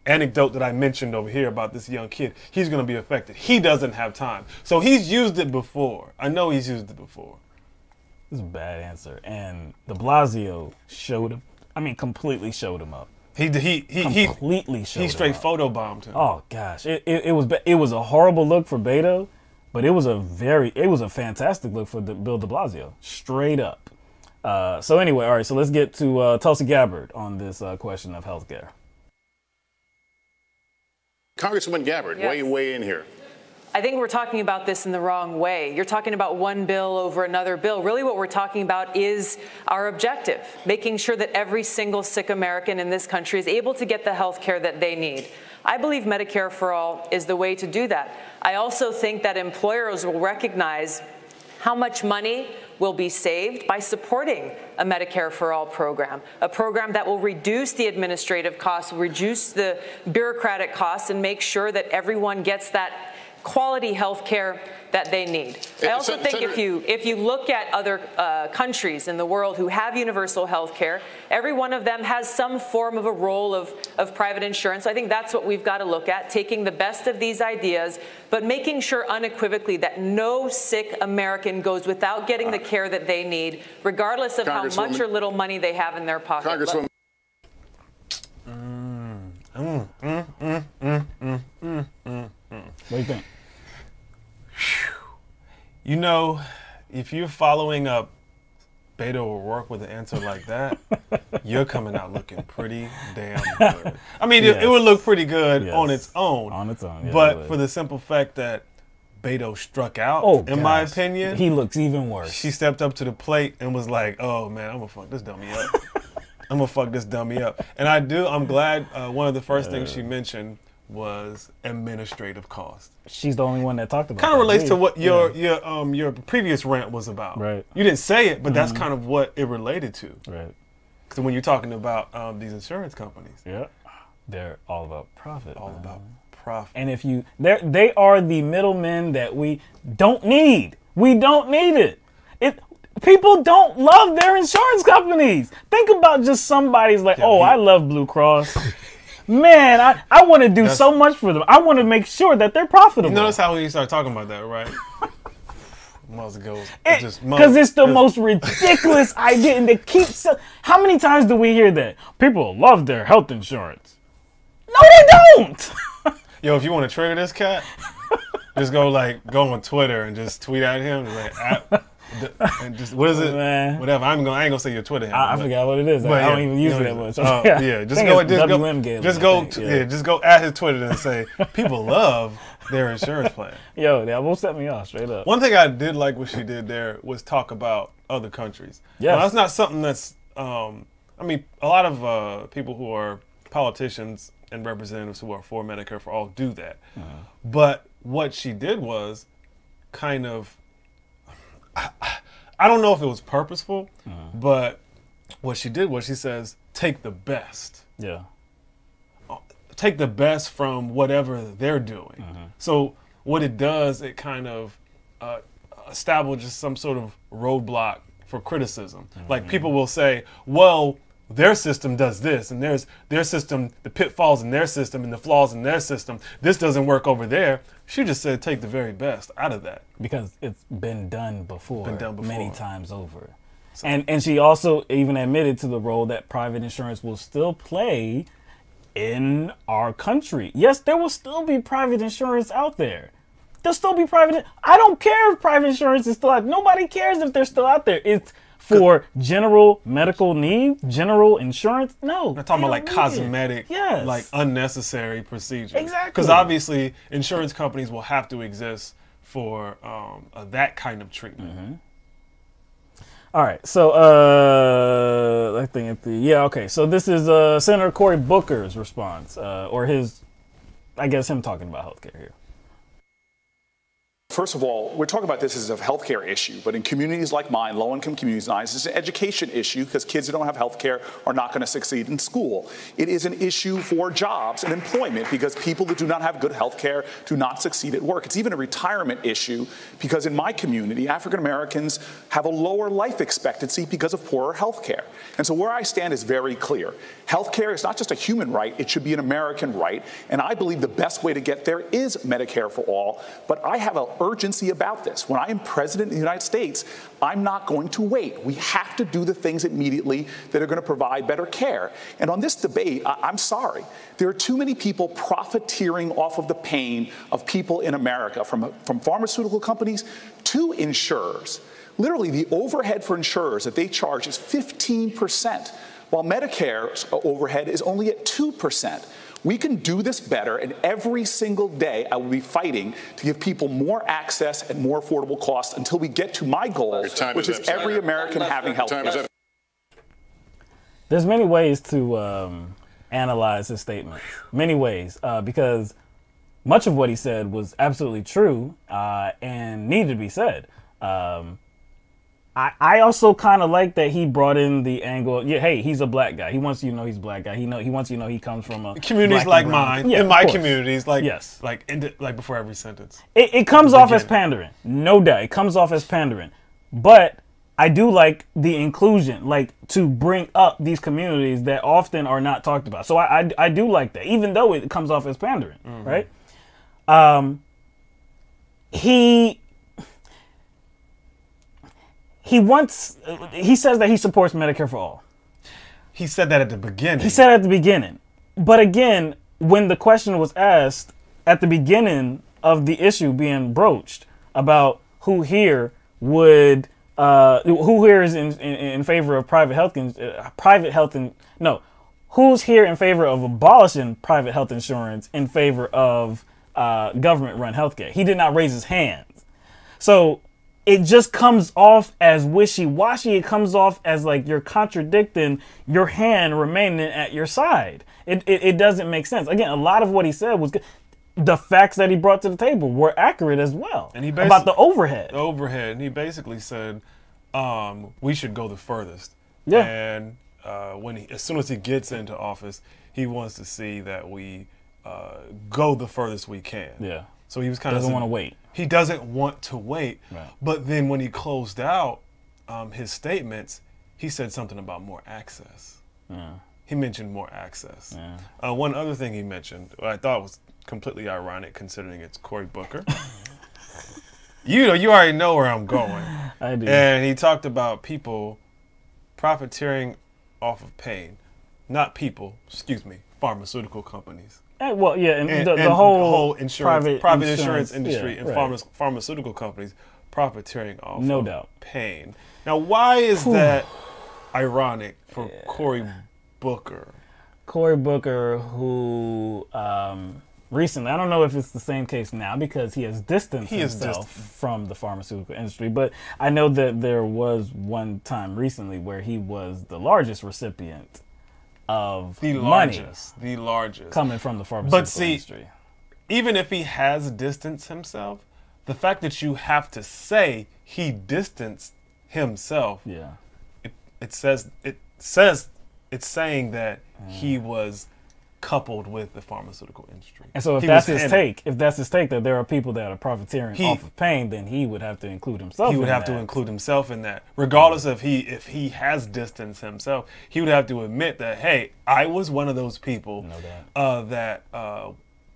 anecdote that I mentioned over here about this young kid, he's going to be affected. He doesn't have time. So he's used it before. I know he's used it before. This is a bad answer. And Deblasio showed him, completely showed him up. He completely showed him up. He straight photobombed him. Oh gosh. It was a horrible look for Beto, but it was a fantastic look for Bill Deblasio. Straight up. So anyway, all right, so let's get to Tulsi Gabbard on this question of healthcare. Congresswoman Gabbard, weigh in here. I think we're talking about this in the wrong way. You're talking about one bill over another bill. Really what we're talking about is our objective, making sure that every single sick American in this country is able to get the health care that they need. I believe Medicare for All is the way to do that. I also think that employers will recognize how much money will be saved by supporting a Medicare for All program, a program that will reduce the administrative costs, reduce the bureaucratic costs, and make sure that everyone gets that quality health care that they need. I also think if you look at other countries in the world who have universal health care, every one of them has some form of a role of private insurance. I think that's what we've got to look at, taking the best of these ideas, but making sure unequivocally that no sick American goes without getting the care that they need, regardless of how much or little money they have in their pocket. I'm do you think? You know, if you're following up Beto O'Rourke with an answer like that, you're coming out looking pretty damn good. I mean, it would look pretty good on its own. On its own, yeah, but for the simple fact that Beto struck out, in my opinion, he looks even worse. She stepped up to the plate and was like, "Oh man, I'm gonna fuck this dummy up. I'm gonna fuck this dummy up." And I'm glad one of the first things she mentioned was administrative cost. She's the only one that talked about it. Kind of relates to what your previous rant was about. Right. You didn't say it, but that's kind of what it related to. Right. Because when you're talking about these insurance companies, they're all about profit. All about profit. And if they are the middlemen that we don't need. We don't need it. People don't love their insurance companies. Think about just somebody's like, I love Blue Cross. Man, I want to do so much for them. I want to make sure that they're profitable. You notice how when you start talking about that, right? Because it's the most ridiculous idea, and they keep. How many times do we hear that? People love their health insurance. No, they don't. Yo, if you want to trigger this cat, just go on Twitter and just tweet at him. And just what is it? Man. Whatever. I ain't gonna say your Twitter handle. I forgot what it is. I don't even use it that much. Just go at his Twitter and say people love their insurance plan. Yo, that won't set me off straight up. One thing I did like what she did there was talk about other countries. Yeah, that's not something that's. I mean, a lot of people who are politicians and representatives who are for Medicare for All do that. But what she did was kind of. I don't know if it was purposeful, but what she did was she says, take the best. Yeah. Take the best from whatever they're doing. So what it does, it kind of establishes some sort of roadblock for criticism. Like people will say, well, their system does this, and their system, the pitfalls in their system and the flaws in their system. This doesn't work over there. She just said take the very best out of that. Because it's been done before. Many times over. So. And she also even admitted to the role that private insurance will still play in our country. Yes, there will still be private insurance out there. There'll still be private. I don't care if private insurance is still out. Nobody cares if they're still out there. It's for general medical needs, general insurance. No. They're talking about like cosmetic, like unnecessary procedures. Exactly. Because obviously insurance companies will have to exist for that kind of treatment. All right. So I think okay. So this is Senator Cory Booker's response, or his, I guess him talking about healthcare here. First of all, we're talking about this as a healthcare issue, but in communities like mine, low-income communities like mine, it's an education issue because kids who don't have healthcare are not going to succeed in school. It is an issue for jobs and employment because people that do not have good healthcare do not succeed at work. It's even a retirement issue because in my community, African Americans have a lower life expectancy because of poorer healthcare. And so where I stand is very clear. Healthcare is not just a human right, it should be an American right. And I believe the best way to get there is Medicare for all. But I have an urgency about this. When I am president of the United States, I'm not going to wait. We have to do the things immediately that are going to provide better care. And on this debate, I'm sorry. There are too many people profiteering off of the pain of people in America, from pharmaceutical companies to insurers. Literally, the overhead for insurers that they charge is 15%, while Medicare's overhead is only at 2%. We can do this better, and every single day I will be fighting to give people more access and more affordable costs until we get to my goal, which is every American having health care. There's many ways to analyze his statement. Many ways, because much of what he said was absolutely true and needed to be said. I also kind of like that he brought in the angle. Yeah, hey, he's a black guy. He wants you to know he's a black guy. He wants you to know he comes from a communities like mine. Yeah, in my communities, like yes, like before every sentence. It comes off as pandering, no doubt. It comes off as pandering, but I do like the inclusion, like to bring up these communities that often are not talked about. So I do like that, even though it comes off as pandering, right? He says that he supports Medicare for all. He said that at the beginning. He said at the beginning. But again, when the question was asked at the beginning of the issue being broached about who here is in favor of who's here in favor of abolishing private health insurance in favor of government-run healthcare. He did not raise his hands. So it just comes off as wishy-washy. It comes off as like you're contradicting your hand remaining at your side. It doesn't make sense. Again, a lot of what he said was good. The facts that he brought to the table were accurate as well. And he about the overhead. And he basically said we should go the furthest. Yeah. And as soon as he gets into office, he wants to see that we go the furthest we can. Yeah. So he was kind of doesn't want to wait. He doesn't want to wait. Right. But then when he closed out his statements, he said something about more access. Yeah. He mentioned more access. Yeah. One other thing he mentioned, I thought was completely ironic considering it's Cory Booker. You already know where I'm going. I do. And he talked about people profiteering off of pain. Not people, pharmaceutical companies. Well, yeah, and the whole private insurance industry and pharmaceutical companies profiteering off of pain. Now, why is that ironic for Cory Booker? Cory Booker, who recently, I don't know if it's the same case now because he has distanced himself from the pharmaceutical industry, but I know that there was one time recently where he was the largest recipient of money coming from the pharmaceutical industry. Even if he has distanced himself, the fact that you have to say he distanced himself, it's saying that he was coupled with the pharmaceutical industry. And so if that's his take, that there are people that are profiteering off of pain, then he would have to include himself. He would have to include himself in that, regardless of if he has distanced himself. He would have to admit that, hey, I was one of those people that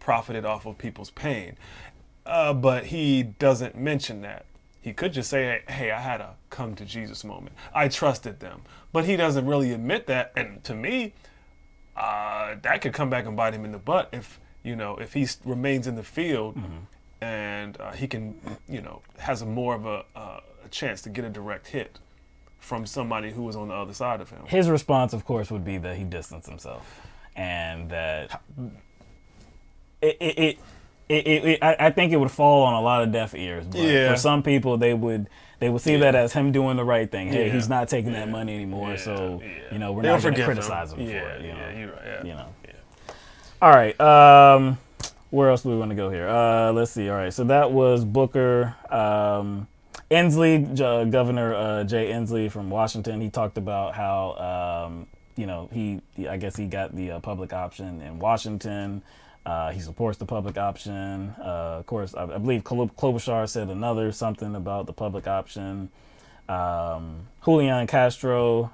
profited off of people's pain. But he doesn't mention that. He could just say, hey, I had a come to Jesus moment. I trusted them. But he doesn't really admit that. And to me, that could come back and bite him in the butt if he remains in the field and he can, has more of a chance to get a direct hit from somebody who was on the other side of him. His response, of course, would be that he distanced himself and that I think it would fall on a lot of deaf ears. But for some people, they would see that as him doing the right thing. Hey, he's not taking that money anymore, so we're not going to criticize him for it. All right, where else do we want to go here? Let's see. All right, so that was Booker. Inslee, Governor Jay Inslee from Washington. He talked about how I guess he got the public option in Washington. He supports the public option. Of course, I believe Klobuchar said something about the public option. Julian Castro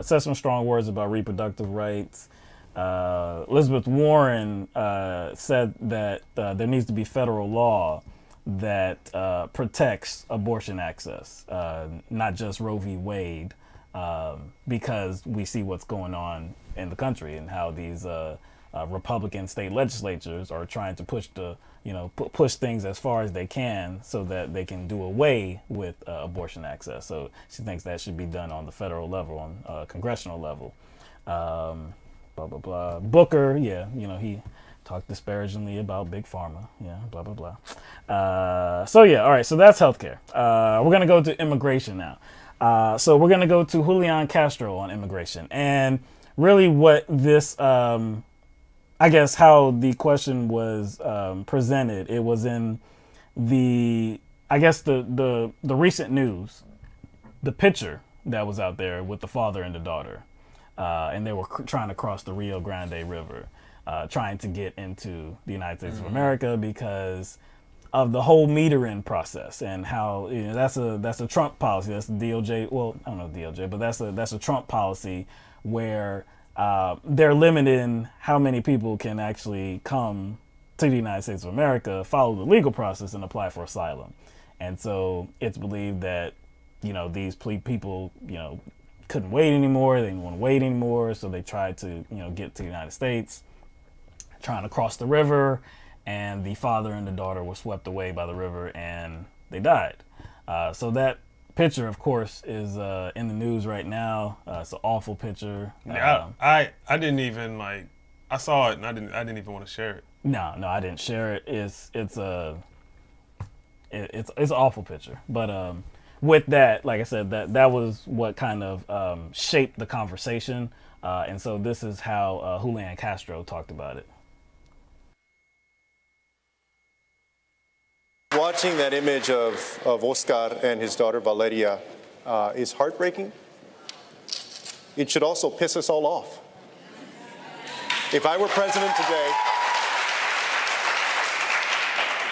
said some strong words about reproductive rights. Elizabeth Warren said that there needs to be federal law that protects abortion access, not just Roe v. Wade, because we see what's going on in the country and how these Republican state legislatures are trying to push things as far as they can so that they can do away with abortion access. So she thinks that should be done on the federal level, on congressional level. Blah, blah, blah. Booker, he talked disparagingly about Big Pharma. Blah, blah, blah. All right, so that's healthcare. We're going to go to immigration now. So we're going to go to Julian Castro on immigration. And really what this... I guess how the question was presented, it was in the recent news, the picture that was out there with the father and the daughter, and they were trying to cross the Rio Grande River, trying to get into the United States of America because of the whole metering process and how that's a Trump policy. That's the DOJ. Well, I don't know DOJ, but that's a Trump policy where they're limiting how many people can actually come to the United States of America, follow the legal process, and apply for asylum. And so it's believed that, these people, couldn't wait anymore. They didn't want to wait anymore. So they tried to, get to the United States. trying to cross the river, and the father and the daughter were swept away by the river and they died. So that picture, of course, is in the news right now. It's an awful picture. Yeah, I didn't even I saw it and I didn't even want to share it. No, I didn't share it. It's an awful picture. But with that, like I said, that was what kind of shaped the conversation. And so this is how Julian Castro talked about it. Watching that image of Oscar and his daughter Valeria is heartbreaking. It should also piss us all off. If I were president today,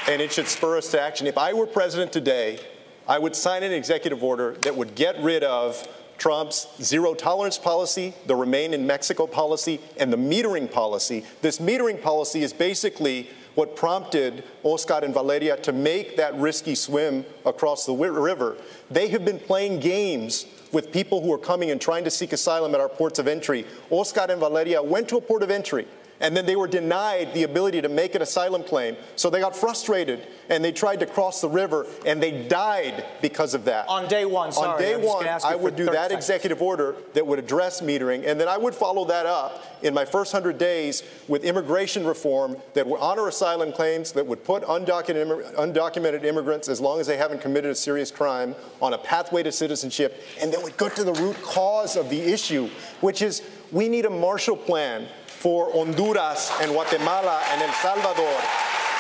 and it should spur us to action, if I were president today, I would sign an executive order that would get rid of Trump's zero tolerance policy, the Remain in Mexico policy, and the metering policy. This metering policy is basically what prompted Oscar and Valeria to make that risky swim across the river. They have been playing games with people who are coming and trying to seek asylum at our ports of entry. Oscar and Valeria went to a port of entry, and then they were denied the ability to make an asylum claim. So they got frustrated, and they tried to cross the river, and they died because of that. On day one, sorry. On day one, I would do that executive order that would address metering, and then I would follow that up in my first 100 days with immigration reform that would honor asylum claims, that would put undocumented immigrants, as long as they haven't committed a serious crime, on a pathway to citizenship, and that would go to the root cause of the issue, which is we need a Marshall Plan for Honduras and Guatemala and El Salvador,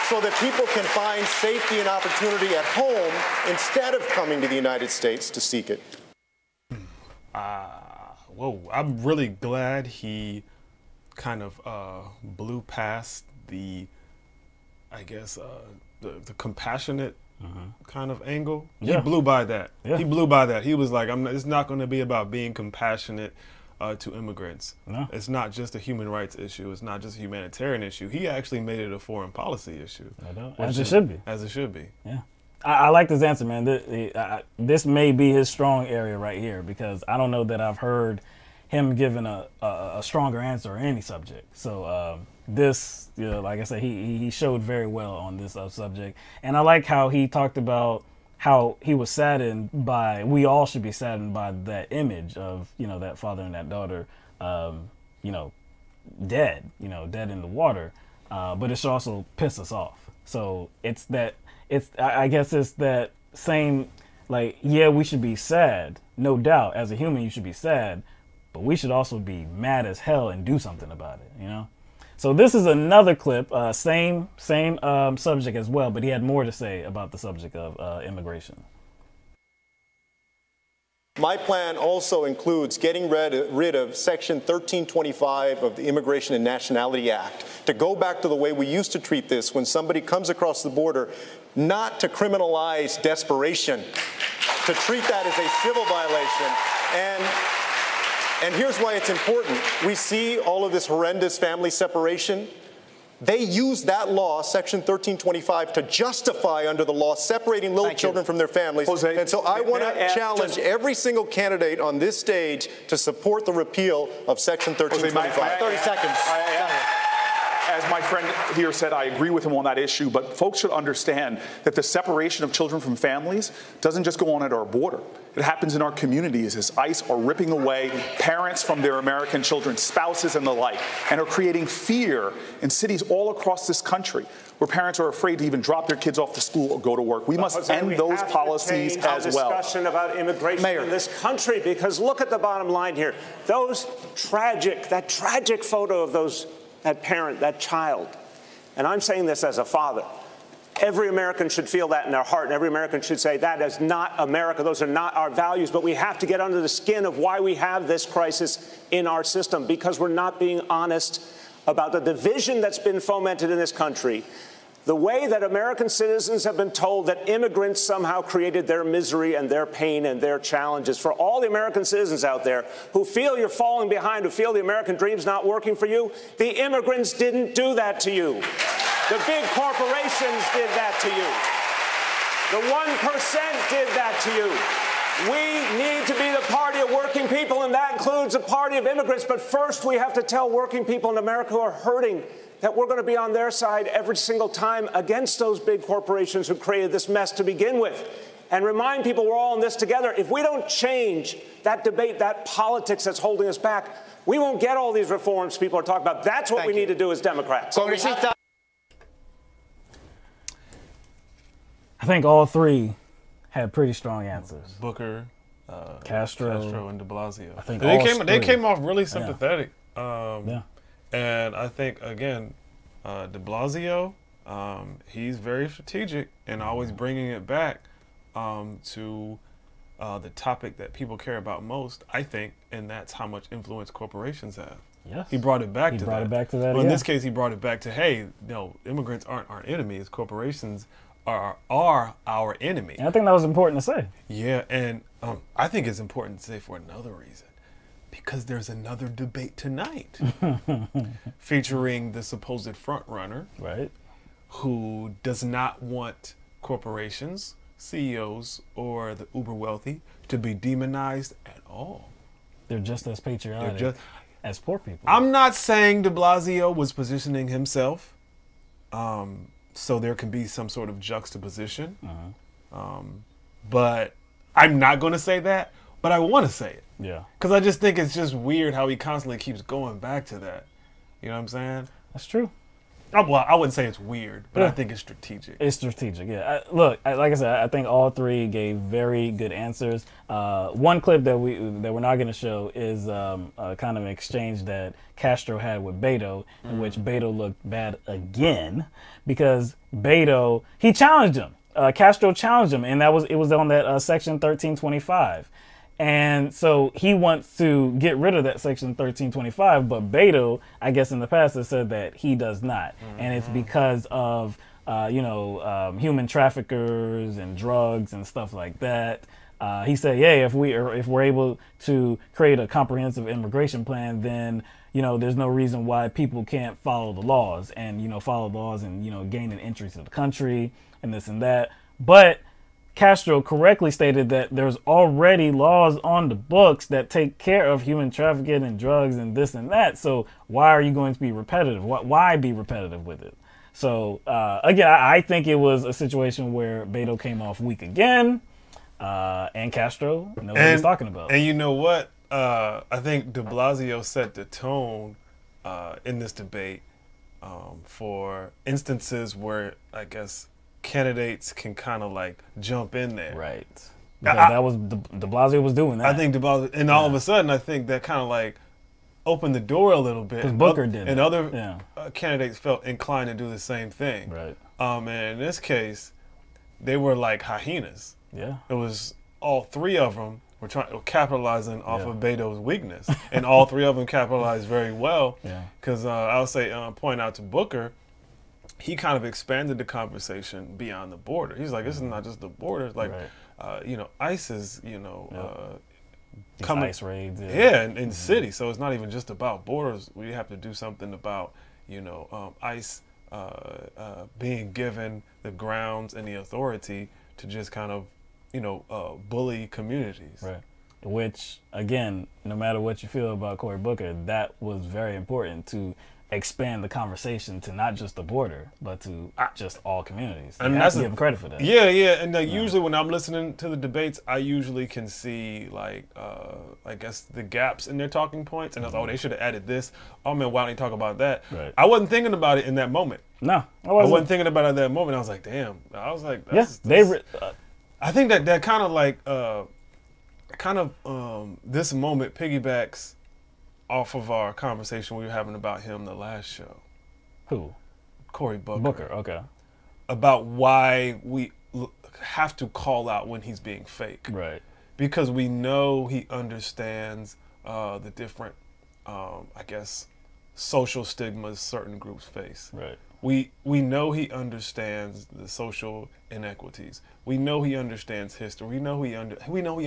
so that people can find safety and opportunity at home instead of coming to the United States to seek it. Whoa, I'm really glad he kind of blew past the, I guess, the compassionate kind of angle. Yeah. He blew by that. Yeah. He blew by that. He was like, it's not going to be about being compassionate to immigrants. No. It's not just a human rights issue. It's not just a humanitarian issue. He actually made it a foreign policy issue. As it should be. As it should be. Yeah. I like this answer, man. This may be his strong area right here, because I don't know that I've heard him giving a stronger answer on any subject. So this, like I said, he showed very well on this subject. And I like how he talked about how he was saddened by, we all should be saddened by that image of, that father and that daughter, dead in the water. But it should also piss us off. So I guess it's that same, we should be sad, no doubt. As a human, you should be sad, but we should also be mad as hell and do something about it, So this is another clip, same subject as well, but he had more to say about the subject of immigration. My plan also includes getting rid of Section 1325 of the Immigration and Nationality Act, to go back to the way we used to treat this when somebody comes across the border, not to criminalize desperation, to treat that as a civil violation. And here's why it's important. We see all of this horrendous family separation. They use that law, Section 1325, to justify under the law separating little children from their families. Jose, and so I want to challenge every single candidate on this stage to support the repeal of Section 1325. 30 seconds. As my friend here said, I agree with him on that issue, but folks should understand that the separation of children from families doesn't just go on at our border. It happens in our communities as ICE are ripping away parents from their American children, spouses and the like, and are creating fear in cities all across this country where parents are afraid to even drop their kids off to school or go to work. We must end those policies as well. Discussion about immigration in this country, because look at the bottom line here. That tragic photo of that parent, that child, and I'm saying this as a father. Every American should feel that in their heart, and every American should say, that is not America. Those are not our values. But we have to get under the skin of why we have this crisis in our system, because we're not being honest about the division that's been fomented in this country. The way that American citizens have been told that immigrants somehow created their misery and their pain and their challenges. For all the American citizens out there who feel you're falling behind, who feel the American dream's not working for you, the immigrants didn't do that to you. The big corporations did that to you. The 1% did that to you. We need to be the party of working people, and that includes a party of immigrants. But first, we have to tell working people in America who are hurting that we're going to be on their side every single time against those big corporations who created this mess to begin with. And remind people we're all in this together. If we don't change that debate, that politics that's holding us back, we won't get all these reforms people are talking about. That's what we need to do as Democrats. I think all three had pretty strong answers. Booker, Castro, and Deblasio. I think they came off really sympathetic. Yeah. And I think, again, Deblasio, he's very strategic and always bringing it back to the topic that people care about most, I think, and that's how much influence corporations have. Yes. He brought it back to that. He brought it back to that, Well, in this case, he brought it back to, hey, immigrants aren't our enemies. Corporations are our enemy. And I think that was important to say. Yeah, and I think it's important to say for another reason. Because there's another debate tonight featuring the supposed front runner, right, who does not want corporations, CEOs, or the uber wealthy to be demonized at all. They're just as patriotic as poor people. I'm not saying Deblasio was positioning himself so there can be some sort of juxtaposition. But I'm not going to say that, but I want to say it. Yeah. Because I just think it's just weird how he constantly keeps going back to that. You know what I'm saying? That's true. Well, I wouldn't say it's weird, but I think it's strategic. It's strategic, yeah. Like I said, I think all three gave very good answers. One clip that we're not going to show is kind of an exchange that Castro had with Beto, in which Beto looked bad again because Beto, he challenged him. Castro challenged him, and it was on that Section 1325. And so he wants to get rid of that Section 1325, but Beto, I guess in the past, has said that he does not. And it's because of, human traffickers and drugs and stuff like that. He said, yeah, if we're able to create a comprehensive immigration plan, then, there's no reason why people can't follow the laws and, follow laws and, gain an entry to the country and this and that. But Castro correctly stated that there's already laws on the books that take care of human trafficking and drugs and this and that. So why are you going to be repetitive? Why be repetitive with it? So again, I think it was a situation where Beto came off weak again, and Castro knows what he's talking about. And you know what? I think Deblasio set the tone in this debate for instances where, I guess, candidates can kind of like jump in there. Right. That was Deblasio was doing that. I think Deblasio, and all of a sudden, I think that kind of like opened the door a little bit. Because Booker did. And other candidates felt inclined to do the same thing. Right. And in this case, they were like hyenas. Yeah. It was all three of them were capitalizing off of Beto's weakness, and all three of them capitalized very well. Yeah. Because I'll say, point out to Booker, he kind of expanded the conversation beyond the border. He's like, this is not just the border. It's like, ICE is, coming ICE raids. In city. So it's not even just about borders. We have to do something about, ICE being given the grounds and the authority to just kind of, bully communities. Right. Which, again, no matter what you feel about Cory Booker, that was very important to expand the conversation to not just the border, but to just all communities. And you have to give him credit for that. Yeah, yeah. And usually when I'm listening to the debates, I usually can see, like, I guess the gaps in their talking points. And I was, oh, they should have added this. Oh, man, why don't you talk about that? Right. I wasn't thinking about it in that moment. No, I wasn't thinking about it in that moment. I was like, damn. I was like, I think that kind of like, this moment piggybacks off of our conversation we were having about him the last show. Who? Cory Booker. Booker, okay. About why we have to call out when he's being fake. Right. Because we know he understands the different, I guess, social stigmas certain groups face. Right. We know he understands the social inequities. We know he understands history. We know he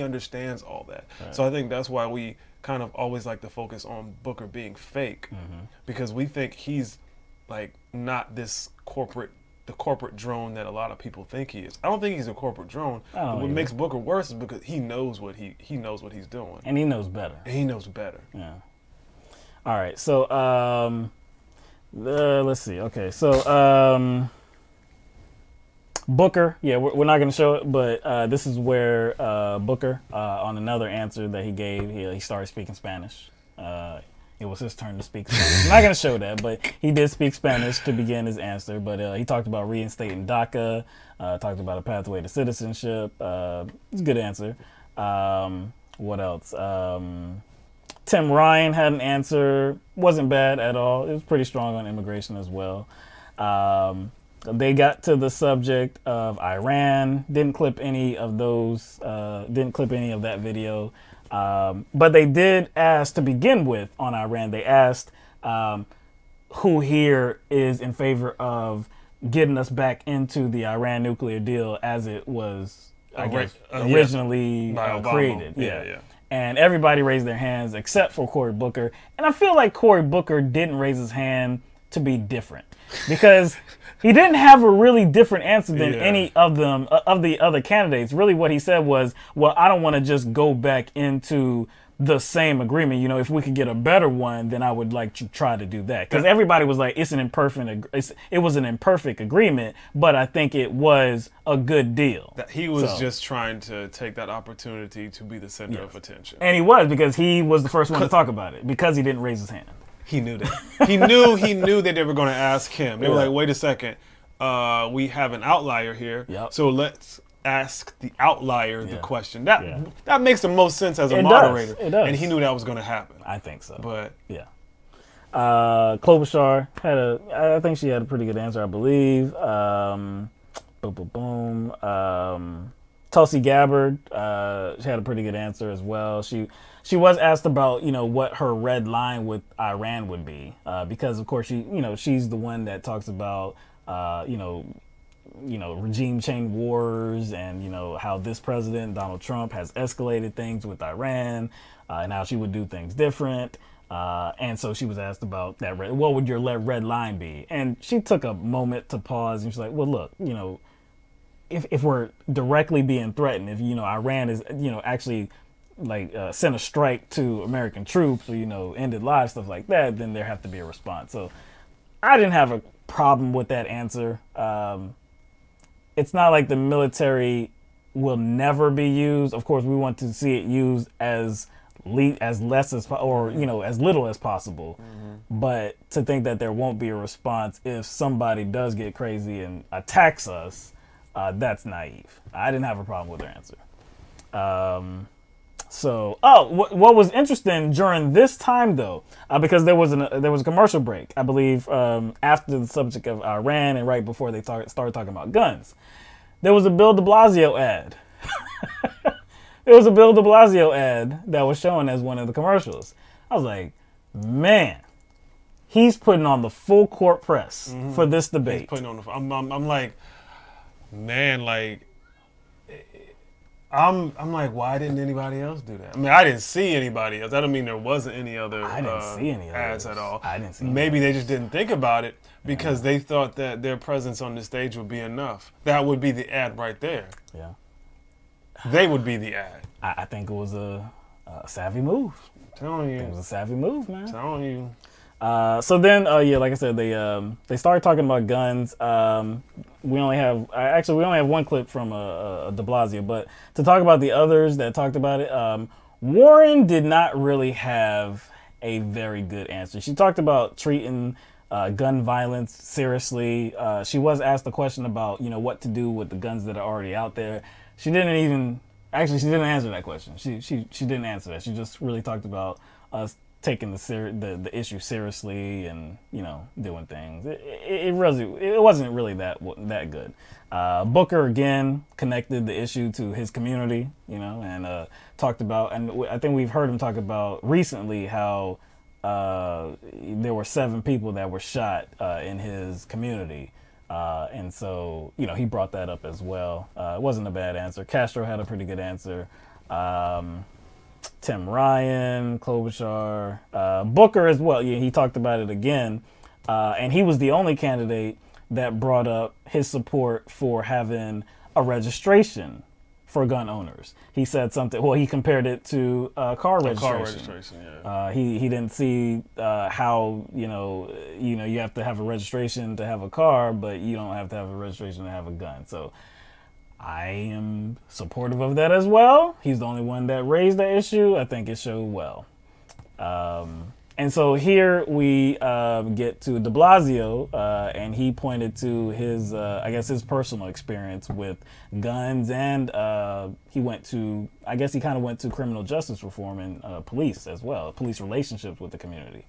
understands all that. Right. So I think that's why we kind of always like to focus on Booker being fake, because we think he's like not this corporate drone that a lot of people think he is. I don't think he's a corporate drone. What makes Booker worse is because he knows what he's doing. And he knows better. And he knows better. Yeah. All right. So Let's see. Okay, so Booker. Yeah, we're not going to show it, but this is where Booker, on another answer that he gave, he started speaking Spanish. It was his turn to speak Spanish. I'm not going to show that, but he did speak Spanish to begin his answer. But he talked about reinstating DACA, talked about a pathway to citizenship. It's a good answer. What else? Tim Ryan had an answer. Wasn't bad at all. It was pretty strong on immigration as well. They got to the subject of Iran. Didn't clip any of those. Didn't clip any of that video. But they did ask to begin with on Iran. They asked who here is in favor of getting us back into the Iran nuclear deal as it was, I guess, originally created. Yeah. And everybody raised their hands except for Cory Booker. And I feel like Cory Booker didn't raise his hand to be different because he didn't have a really different answer than any of them, of the other candidates. Really what he said was, well, I don't want to just go back into the same agreement. You know, if we could get a better one, then I would like to try to do that. Because everybody was like, it was an imperfect agreement, but I think it was a good deal. He was just trying to take that opportunity to be the center of attention. And he was, because he was the first one to talk about it, because he didn't raise his hand. He knew that. he knew that they were going to ask him. They were like, wait a second, we have an outlier here, so let's ask the outlier the question. That makes the most sense as a moderator. It does. And he knew that was going to happen. I think so. But yeah. Klobuchar I think she had a pretty good answer, I believe. Tulsi Gabbard, she had a pretty good answer as well. She was asked about, you know, what her red line with Iran would be, because of course she's the one that talks about regime change wars and, how this president, Donald Trump, has escalated things with Iran and how she would do things different. And so she was asked about that. What would your red line be? And she took a moment to pause and she's like, well, look, if we're directly being threatened, if, Iran is, actually sent a strike to American troops or, ended lives, stuff like that, then there have to be a response. So I didn't have a problem with that answer. It's not like the military will never be used. Of course, we want to see it used as less as, or, as little as possible. Mm-hmm. But to think that there won't be a response if somebody does get crazy and attacks us, that's naive. I didn't have a problem with their answer. What was interesting during this time, though, because there was a commercial break, I believe, after the subject of Iran and right before they started talking about guns, there was a Deblasio ad. There was a Deblasio ad that was shown as one of the commercials. I was like, man, he's putting on the full court press for this debate. He's putting on I'm like, man, like. I'm like, why didn't anybody else do that? I mean, I didn't see anybody else. That don't mean there wasn't any other ads at all. I didn't see Maybe they just didn't think about it because they thought that their presence on the stage would be enough. That would be the ad right there. Yeah. They would be the ad. I think it was a savvy move. I'm telling you. It was a savvy move, man. I'm telling you. So then, like I said, they started talking about guns. We only have one clip from Deblasio, but to talk about the others that talked about it, Warren did not really have a very good answer. She talked about treating gun violence seriously. She was asked a question about what to do with the guns that are already out there. She didn't answer that question. She didn't answer that. She just really talked about us taking the issue seriously and doing things. It wasn't really that good. Booker again connected the issue to his community, and talked about, and I think we've heard him talk about recently how there were 7 people that were shot in his community, and so he brought that up as well. It wasn't a bad answer. Castro had a pretty good answer. Tim Ryan, Klobuchar, Booker as well. Yeah, he talked about it again. And he was the only candidate that brought up his support for having a registration for gun owners. He said something. Well, he compared it to car registration. Car registration, yeah. He didn't see how you have to have a registration to have a car, but you don't have to have a registration to have a gun. So I am supportive of that as well. He's the only one that raised the issue. I think it showed well. And so here we get to Deblasio, and he pointed to his, I guess, his personal experience with guns, and he kind of went to criminal justice reform and police as well, police relationships with the community.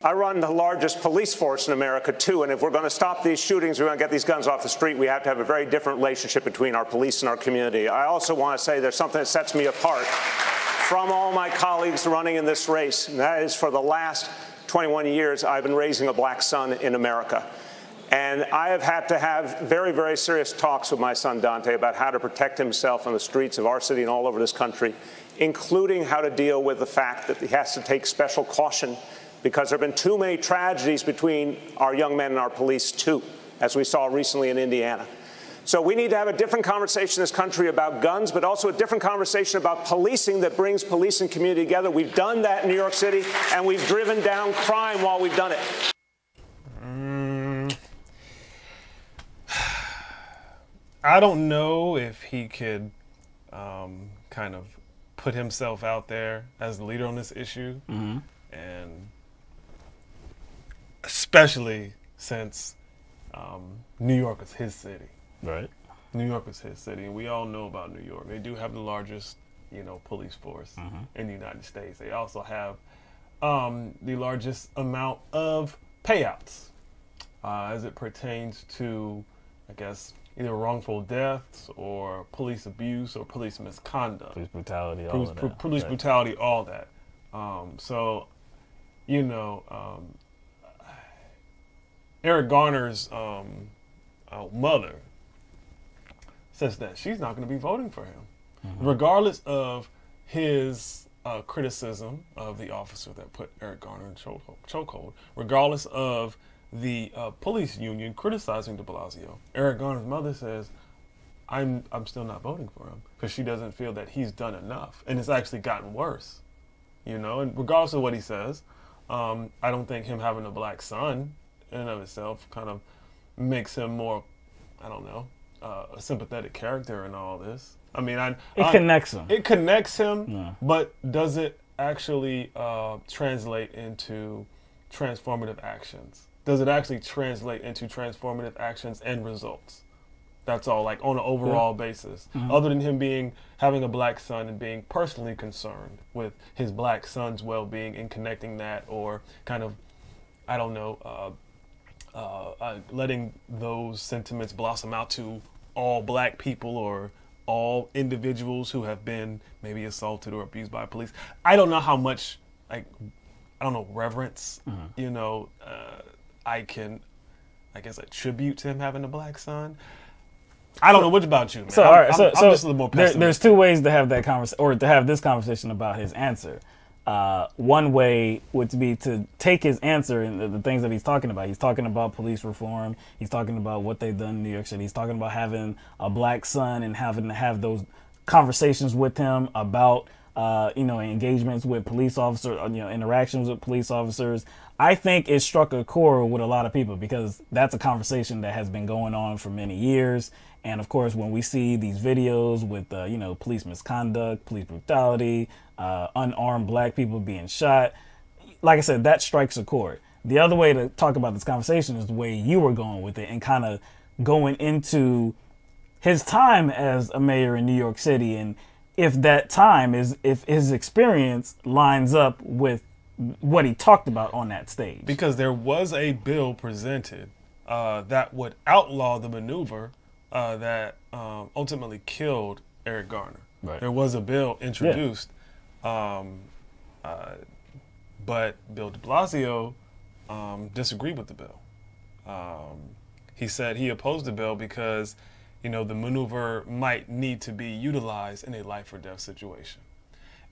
I run the largest police force in America, too, and if we're going to stop these shootings, we're going to get these guns off the street, we have to have a very different relationship between our police and our community. I also want to say there's something that sets me apart from all my colleagues running in this race, and that is for the last 21 years, I've been raising a black son in America. And I have had to have very, very serious talks with my son Dante about how to protect himself on the streets of our city and all over this country, including how to deal with the fact that he has to take special caution because there have been too many tragedies between our young men and our police, too, as we saw recently in Indiana. So we need to have a different conversation in this country about guns, but also a different conversation about policing that brings police and community together. We've done that in New York City, and we've driven down crime while we've done it. I don't know if he could kind of put himself out there as the leader on this issue. Mm-hmm. And especially since New York is his city. Right. New York is his city, and we all know about New York. They do have the largest, police force in the United States. They also have the largest amount of payouts as it pertains to, I guess, either wrongful deaths or police abuse or police misconduct. Police brutality, all of that. Police brutality, all that. Eric Garner's mother says that she's not going to be voting for him, regardless of his criticism of the officer that put Eric Garner in chokehold, regardless of the police union criticizing Deblasio. Eric Garner's mother says, I'm still not voting for him because she doesn't feel that he's done enough, and it's actually gotten worse. And regardless of what he says, I don't think him having a black son in and of itself kind of makes him more, I don't know, a sympathetic character in all this. I mean, it connects him. It connects him, but does it actually translate into transformative actions? Does it actually translate into transformative actions and results? That's all, like on an overall basis. Other than him having a black son and being personally concerned with his black son's well-being and connecting that, or kind of, I don't know, letting those sentiments blossom out to all black people or all individuals who have been maybe assaulted or abused by police. I don't know how much, reverence, I can, I guess, attribute to him having a black son. I don't know. What about you, man? So, I'm just a little more pessimistic. There's two ways to have that conversation, or to have this conversation about his answer. One way would be to take his answer and the things that he's talking about. He's talking about police reform. He's talking about what they've done in New York City. He's talking about having a black son and having to have those conversations with him about, engagements with police officers, interactions with police officers. I think it struck a chord with a lot of people because that's a conversation that has been going on for many years. And of course, when we see these videos with, police misconduct, police brutality, unarmed black people being shot, like I said, that strikes a chord. The other way to talk about this conversation is the way you were going with it and kind of going into his time as a mayor in New York City. And if that time if his experience lines up with what he talked about on that stage. Because there was a bill presented that would outlaw the maneuver that ultimately killed Eric Garner. Right. There was a bill introduced, but Bill Deblasio disagreed with the bill. He said he opposed the bill because, the maneuver might need to be utilized in a life or death situation.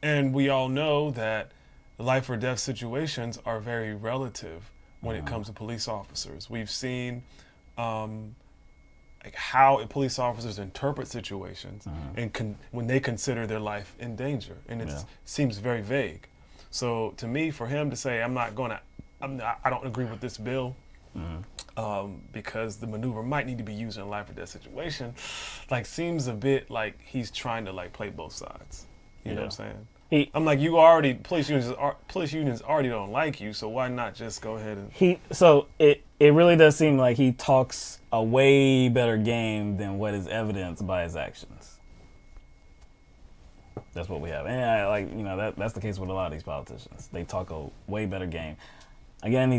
And we all know that life or death situations are very relative when it comes to police officers. We've seen like how police officers interpret situations and when they consider their life in danger, and it seems very vague. So to me, for him to say, I don't agree with this bill because the maneuver might need to be used in a life or death situation, like seems a bit like he's trying to like play both sides. You know what I'm saying? I'm like, police unions already don't like you, so why not just go ahead and... So it really does seem like he talks a way better game than what is evidenced by his actions. That's what we have. And that's the case with a lot of these politicians. They talk a way better game. Again,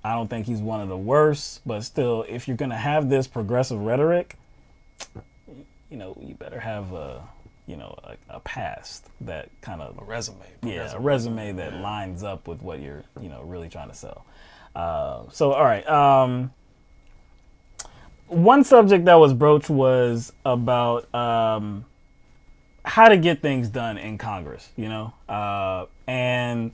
I don't think he's one of the worst, but still, if you're going to have this progressive rhetoric, you better have a past that kind of... A resume. A resume that lines up with what you're, really trying to sell. So, all right. One subject that was broached was about how to get things done in Congress, and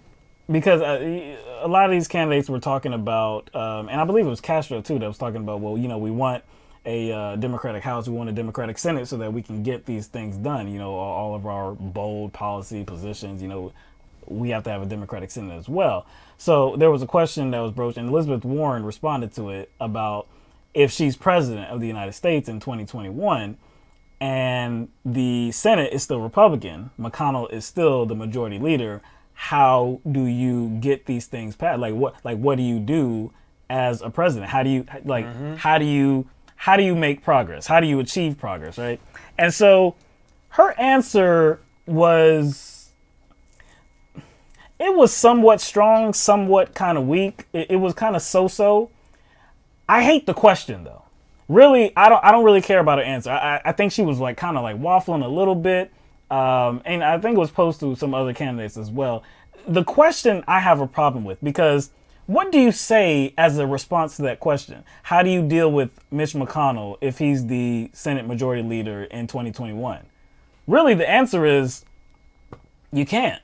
because a lot of these candidates were talking about, and I believe it was Castro too, that was talking about, well, we want a Democratic House, we want a Democratic Senate so that we can get these things done. All of our bold policy positions, we have to have a Democratic Senate as well. So there was a question that was broached, and Elizabeth Warren responded to it about if she's president of the United States in 2021 and the Senate is still Republican, McConnell is still the majority leader, how do you get these things passed? What do you do as a president? How do you how do you make progress? How do you achieve progress, right? And so her answer was, it was somewhat strong, somewhat kind of weak. It was kind of so-so. I hate the question though. Really, I don't really care about her answer. I think she was kind of waffling a little bit. And I think it was posed to some other candidates as well. The question I have a problem with, because what do you say as a response to that question? How do you deal with Mitch McConnell if he's the Senate Majority Leader in 2021? Really, the answer is you can't.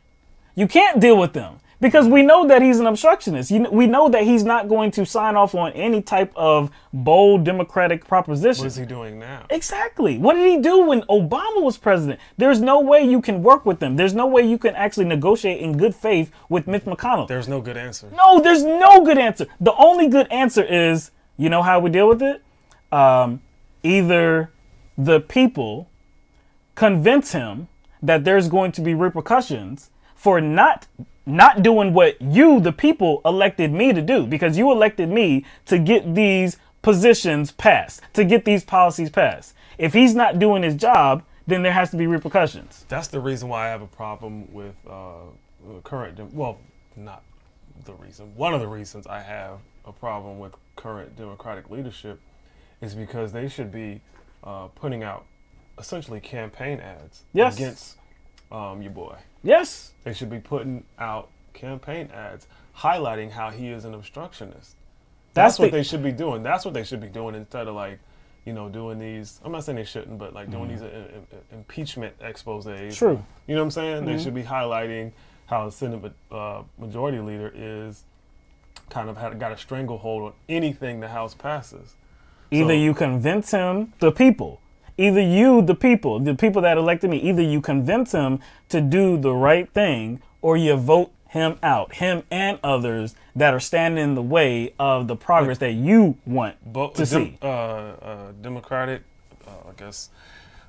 You can't deal with them because we know that he's an obstructionist. We know that he's not going to sign off on any type of bold Democratic proposition. What is he doing now? Exactly. What did he do when Obama was president? There's no way you can work with them. There's no way you can actually negotiate in good faith with Mitch McConnell. There's no good answer. No, there's no good answer. The only good answer is, how we deal with it? Either the people convince him that there's going to be repercussions for not doing what you, the people, elected me to do, because you elected me to get these positions passed, to get these policies passed. If he's not doing his job, then there has to be repercussions. That's the reason why I have a problem with not the reason. One of the reasons I have a problem with current Democratic leadership is because they should be putting out essentially campaign ads against your boy. Yes. They should be putting out campaign ads highlighting how he is an obstructionist. That's what they should be doing. That's what they should be doing instead of doing these. I'm not saying they shouldn't, but doing these impeachment exposés. True. You know what I'm saying? They should be highlighting how the Senate Majority Leader is kind of got a stranglehold on anything the House passes. Either you convince him, the people. Either you, the people that elected me, either you convince him to do the right thing or you vote him out, him and others that are standing in the way of the progress that you want to see. Democratic, I guess,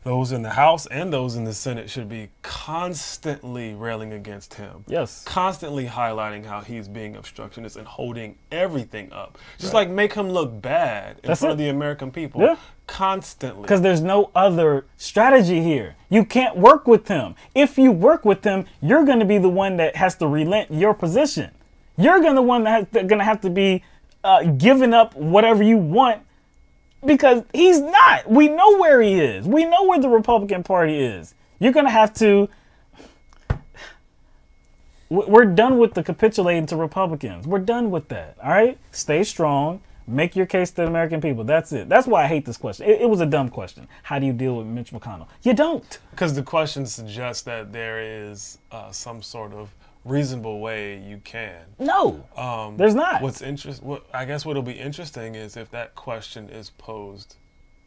those in the House and those in the Senate should be constantly railing against him. Yes. Constantly highlighting how he's being obstructionist and holding everything up. Just make him look bad in front of the American people. Yeah. Constantly. Because there's no other strategy here. You can't work with him. If you work with him, you're going to be the one that has to relent your position. You're going to have to be giving up whatever you want, because he's not. We know where he is. We know where the Republican Party is. You're going to have to. We're done with the capitulating to Republicans. We're done with that. All right? Stay strong. Make your case to the American people. That's it. That's why I hate this question. It was a dumb question. How do you deal with Mitch McConnell? You don't. Because the question suggests that there is some sort of reasonable way you can. No, there's not. I guess what'll be interesting is if that question is posed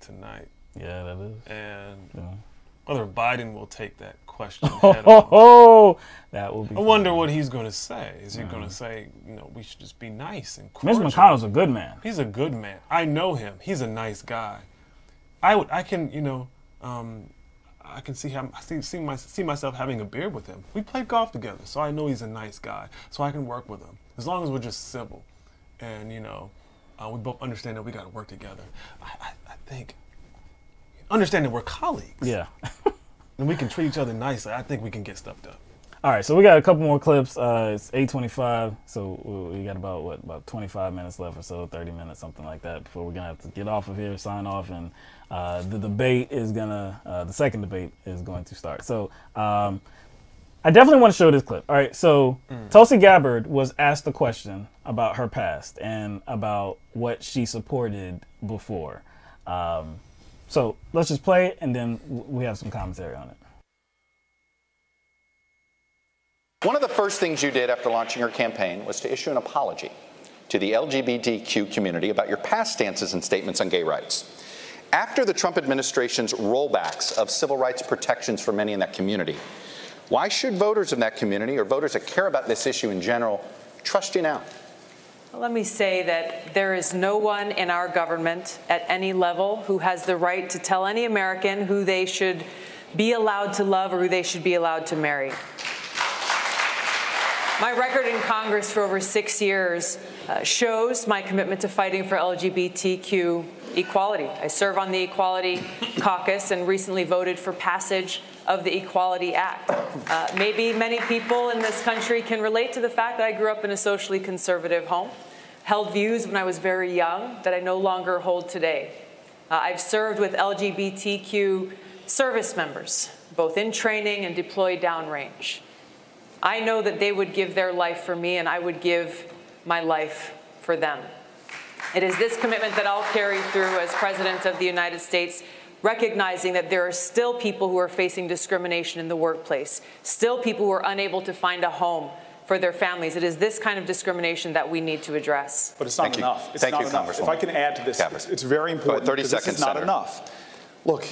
tonight. Yeah, that is. And whether Biden will take that question head on. That will be. I wonder what he's going to say. Is he going to say, we should just be nice and cordial? Mitch McConnell's a good man. He's a good man. I know him. He's a nice guy. I can see myself having a beer with him. We played golf together, so I know he's a nice guy. So I can work with him as long as we're just civil, and we both understand that we got to work together. I think understand that we're colleagues. Yeah. And we can treat each other nicely. I think we can get stuff done. All right, so we got a couple more clips. It's 8:25, so we got about 25 minutes left or so, 30 minutes, something like that, before we're gonna have to get off of here, sign off, and the debate is the second debate is going to start. So I definitely want to show this clip. All right, so Tulsi Gabbard was asked a question about her past and about what she supported before. So let's just play it, and then we have some commentary on it. One of the first things you did after launching your campaign was to issue an apology to the LGBTQ community about your past stances and statements on gay rights. After the Trump administration's rollbacks of civil rights protections for many in that community, why should voters in that community, or voters that care about this issue in general, trust you now? Let me say that there is no one in our government at any level who has the right to tell any American who they should be allowed to love or who they should be allowed to marry. My record in Congress for over 6 years shows my commitment to fighting for LGBTQ equality. I serve on the Equality Caucus and recently voted for passage of the Equality Act. Maybe many people in this country can relate to the fact that I grew up in a socially conservative home, held views when I was very young that I no longer hold today. I've served with LGBTQ service members, both in training and deployed downrange. I know that they would give their life for me, and I would give my life for them. It is this commitment that I'll carry through as President of the United States, recognizing that there are still people who are facing discrimination in the workplace, still people who are unable to find a home for their families. It is this kind of discrimination that we need to address. But it's not enough. It's not enough. If I can add to this, it's very important. 30 seconds, this is not enough. Look,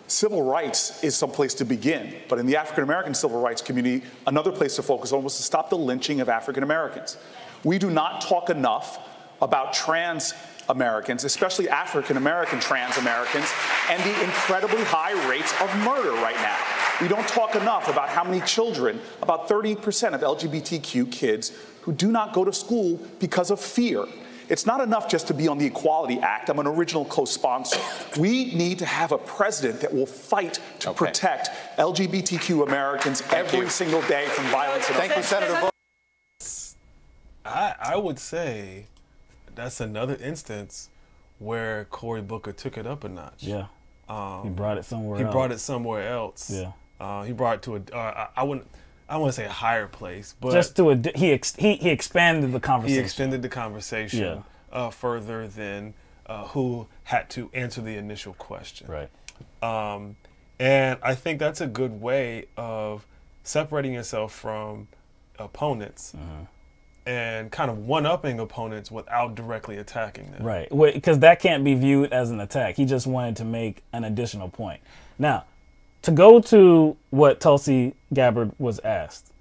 civil rights is someplace to begin, but in the African-American civil rights community, another place to focus on was to stop the lynching of African-Americans. We do not talk enough about trans Americans, especially African-American trans Americans, and the incredibly high rates of murder right now. We don't talk enough about how many children, about 30% of LGBTQ kids, who do not go to school because of fear. It's not enough just to be on the Equality Act. I'm an original co-sponsor. We need to have a president that will fight to protect LGBTQ Americans every single day from violence. Thank you, Senator. I would say that's another instance where Cory Booker took it up a notch. Yeah. He brought it somewhere else. He brought it somewhere else. Yeah. He brought it to I want to say a higher place, but just to he expanded the conversation. He extended the conversation further than who had to answer the initial question. Right. And I think that's a good way of separating yourself from opponents and kind of one-upping opponents without directly attacking them. Right, because that can't be viewed as an attack. He just wanted to make an additional point. Now, to go to what Tulsi Gabbard was asked,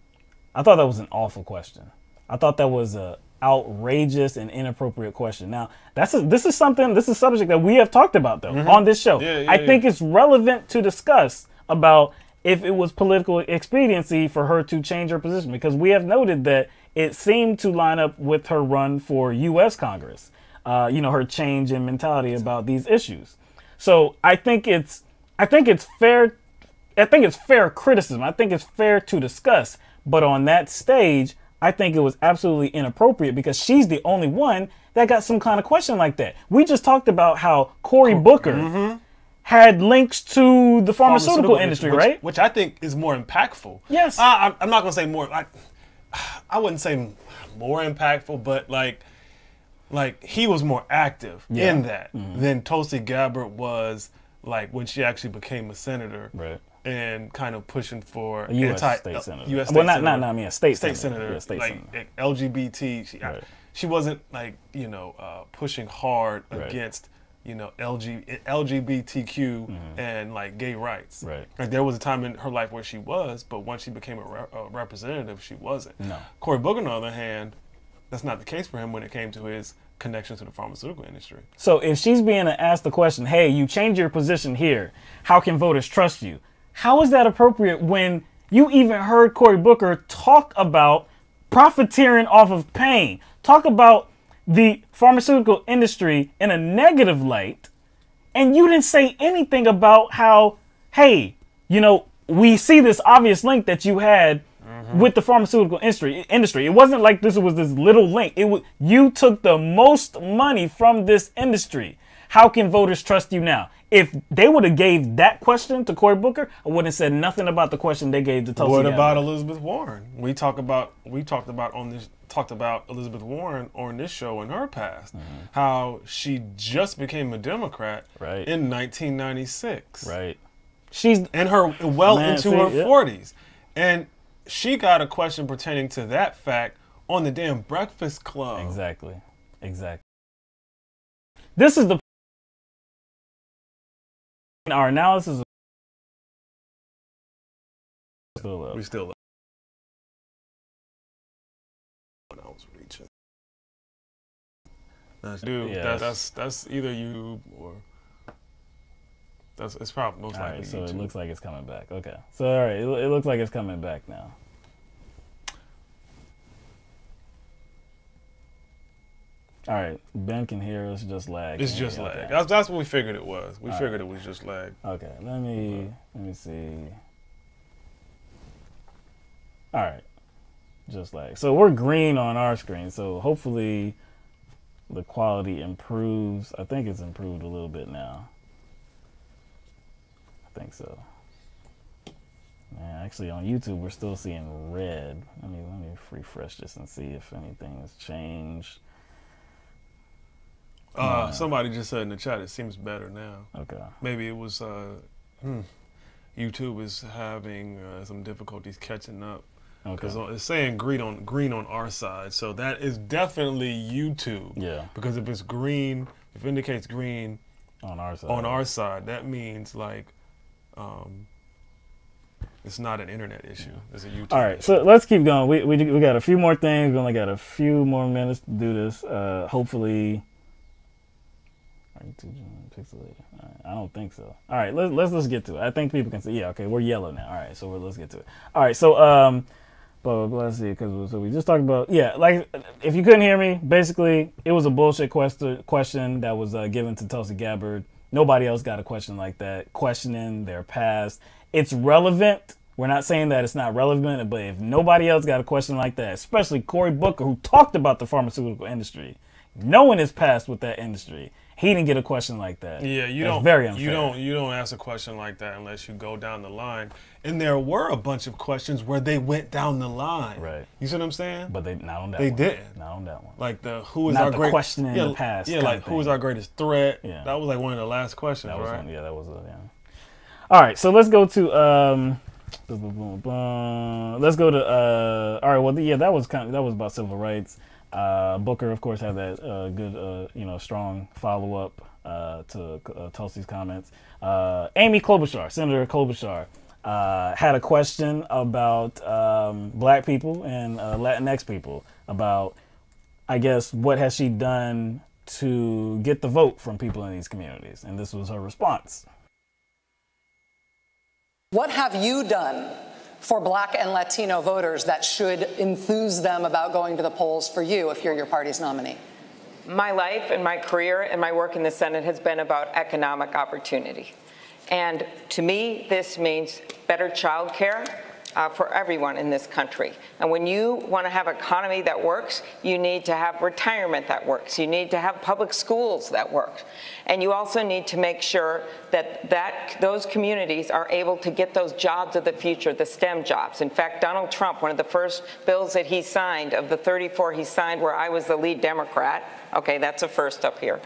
I thought that was an awful question. I thought that was a outrageous and inappropriate question. Now, this is a subject that we have talked about, though, on this show. I think it's relevant to discuss about if it was political expediency for her to change her position, because we have noted that it seemed to line up with her run for U.S. Congress, her change in mentality about these issues. So I think it's fair. I think it's fair criticism. I think it's fair to discuss. But on that stage, I think it was absolutely inappropriate because she's the only one that got some kind of question like that. We just talked about how Cory Booker had links to the pharmaceutical industry, right? Which I think is more impactful. Yes. I'm not going to say more. I wouldn't say more impactful, but like he was more active in that than Tulsi Gabbard was, like when she actually became a senator, right? And kind of pushing for a U.S. state senator. U.S. state senator. I mean a state senator. Yeah, state like senator. LGBT. She wasn't like pushing hard against you know, LGBTQ and like gay rights. Right. Like there was a time in her life where she was, but once she became a representative, she wasn't. No. Cory Booker, on the other hand, that's not the case for him when it came to his connection to the pharmaceutical industry. So if she's being asked the question, hey, you changed your position here, how can voters trust you? How is that appropriate when you even heard Cory Booker talk about profiteering off of pain, talk about the pharmaceutical industry in a negative light, and you didn't say anything about how, hey, you know, we see this obvious link that you had with the pharmaceutical industry. It wasn't like this was this little link. It was, you took the most money from this industry. How can voters trust you now? If they would have gave that question to Cory Booker, I wouldn't have said nothing about the question they gave to Tulsi Gabbard. What about Elizabeth Warren? We talked about Elizabeth Warren on this show in her past, how she just became a Democrat in 1996. Right. She's in her into her 40s, and she got a question pertaining to that fact on the damn Breakfast Club. Exactly. This is our analysis of we still up. When I was reaching. That's either you or it's probably most likely. Right, so you it too. looks like it's coming back. Okay. So all right, it looks like it's coming back now. All right, Ben can hear us, just lag. It's just lag. That's what we figured it was. We figured it was just lag. Okay, let me see. All right, just lag. So we're green on our screen, so hopefully the quality improves. I think it's improved a little bit now. I think so. Yeah, actually on YouTube we're still seeing red. Let me refresh this and see if anything has changed. Somebody just said in the chat it seems better now. Okay. Maybe it was YouTube is having some difficulties catching up. Because it's saying green on our side, so that is definitely YouTube. Yeah. Because if it's green, if it indicates green on our side, that means like it's not an internet issue. It's a YouTube. All right, so let's keep going. We got a few more things. We only got a few more minutes to do this. Hopefully. Pixelated. I don't think so. All right, let's get to it. I think people can see. Yeah, okay, we're yellow now. All right, so let's get to it. All right, so let's see, because we just talked about like if you couldn't hear me, basically it was a bullshit question that was given to Tulsi Gabbard. Nobody else got a question like that. Questioning their past. It's relevant. We're not saying that it's not relevant, but if nobody else got a question like that, especially Cory Booker, who talked about the pharmaceutical industry, knowing his past with that industry, he didn't get a question like that. Yeah, That's very unfair. You don't ask a question like that unless you go down the line. And there were a bunch of questions where they went down the line. Right. You see what I'm saying? But not on that they one. didn't. Not on that one. Like who is not our the great question in the past. Yeah, like who is our greatest threat? Yeah. That was like one of the last questions, that was right? That was All right, so let's go to let's go to all right. Well, yeah, that was about civil rights. Booker, of course, had that good, strong follow-up to Tulsi's comments. Amy Klobuchar, Senator Klobuchar, had a question about black people and Latinx people about, I guess, what has she done to get the vote from people in these communities? And this was her response. What have you done for black and Latino voters that should enthuse them about going to the polls for you if you're your party's nominee? My life and my career and my work in the Senate has been about economic opportunity. And to me, this means better child care for everyone in this country. And when you want to have an economy that works, you need to have retirement that works. You need to have public schools that work. And you also need to make sure that those communities are able to get those jobs of the future, the STEM jobs. In fact, Donald Trump, one of the first bills that he signed, of the 34 he signed where I was the lead Democrat, okay, that's a first up here,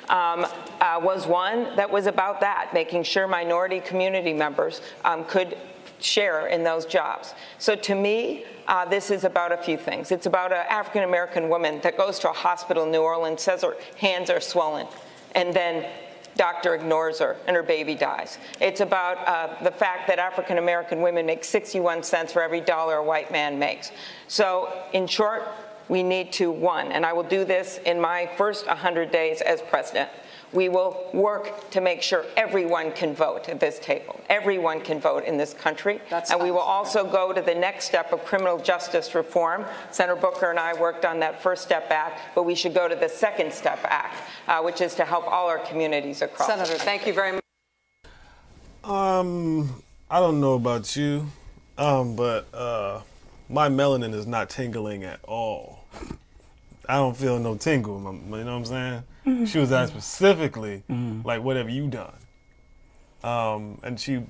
was one that was about that, making sure minority community members could share in those jobs. So to me, this is about a few things. It's about an African-American woman that goes to a hospital in New Orleans, says her hands are swollen, and then doctor ignores her and her baby dies. It's about the fact that African American women make 61 cents for every dollar a white man makes. So in short, we need to, one, and I will do this in my first 100 days as president, we will work to make sure everyone can vote at this table. Everyone can vote in this country. And we will also go to the next step of criminal justice reform. Senator Booker and I worked on that First Step Act, but we should go to the Second Step Act, which is to help all our communities across. Senator, thank you very much. I don't know about you, but my melanin is not tingling at all. I don't feel no tingle, you know what I'm saying? She was asked specifically, like, what have you done? And she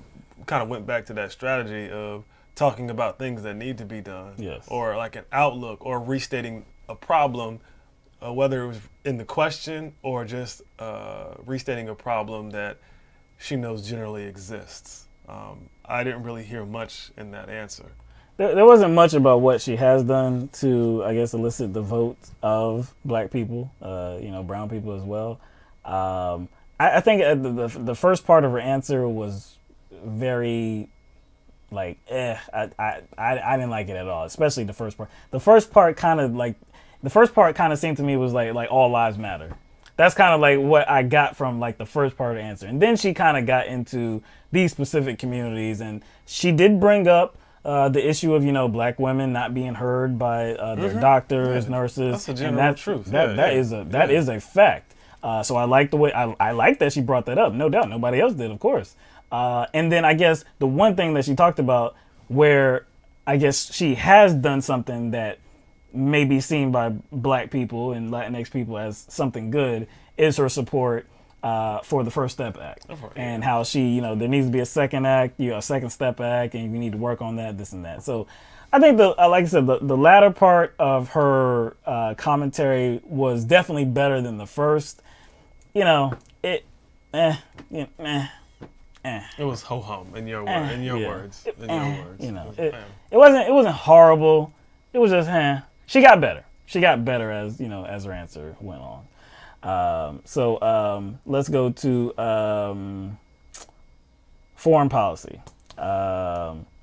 kind of went back to that strategy of talking about things that need to be done, or like an outlook, or restating a problem, whether it was in the question or just restating a problem that she knows generally exists. I didn't really hear much in that answer. There wasn't much about what she has done to, I guess, elicit the votes of black people, you know, brown people as well. I think the first part of her answer was very, like, I didn't like it at all, especially the first part. The first part kind of seemed to me was like all lives matter. That's kind of like what I got from like the first part of the answer. And then she kind of got into these specific communities, and she did bring up the issue of, you know, black women not being heard by their doctors, nurses. That's a general truth. That is a fact. So I like the way I like that she brought that up. No doubt, nobody else did, of course. And then I guess the one thing that she talked about where I guess she has done something that may be seen by black people and Latinx people as something good is her support for the First Step Act, and how she, you know, there needs to be a second act, a Second Step Act, and you need to work on that, this and that. So I think like I said, the latter part of her commentary was definitely better than the first. You know, it was ho hum in your words. In your words. You know, it wasn't horrible. It was just she got better. She got better as, you know, as her answer went on. So let's go to foreign policy.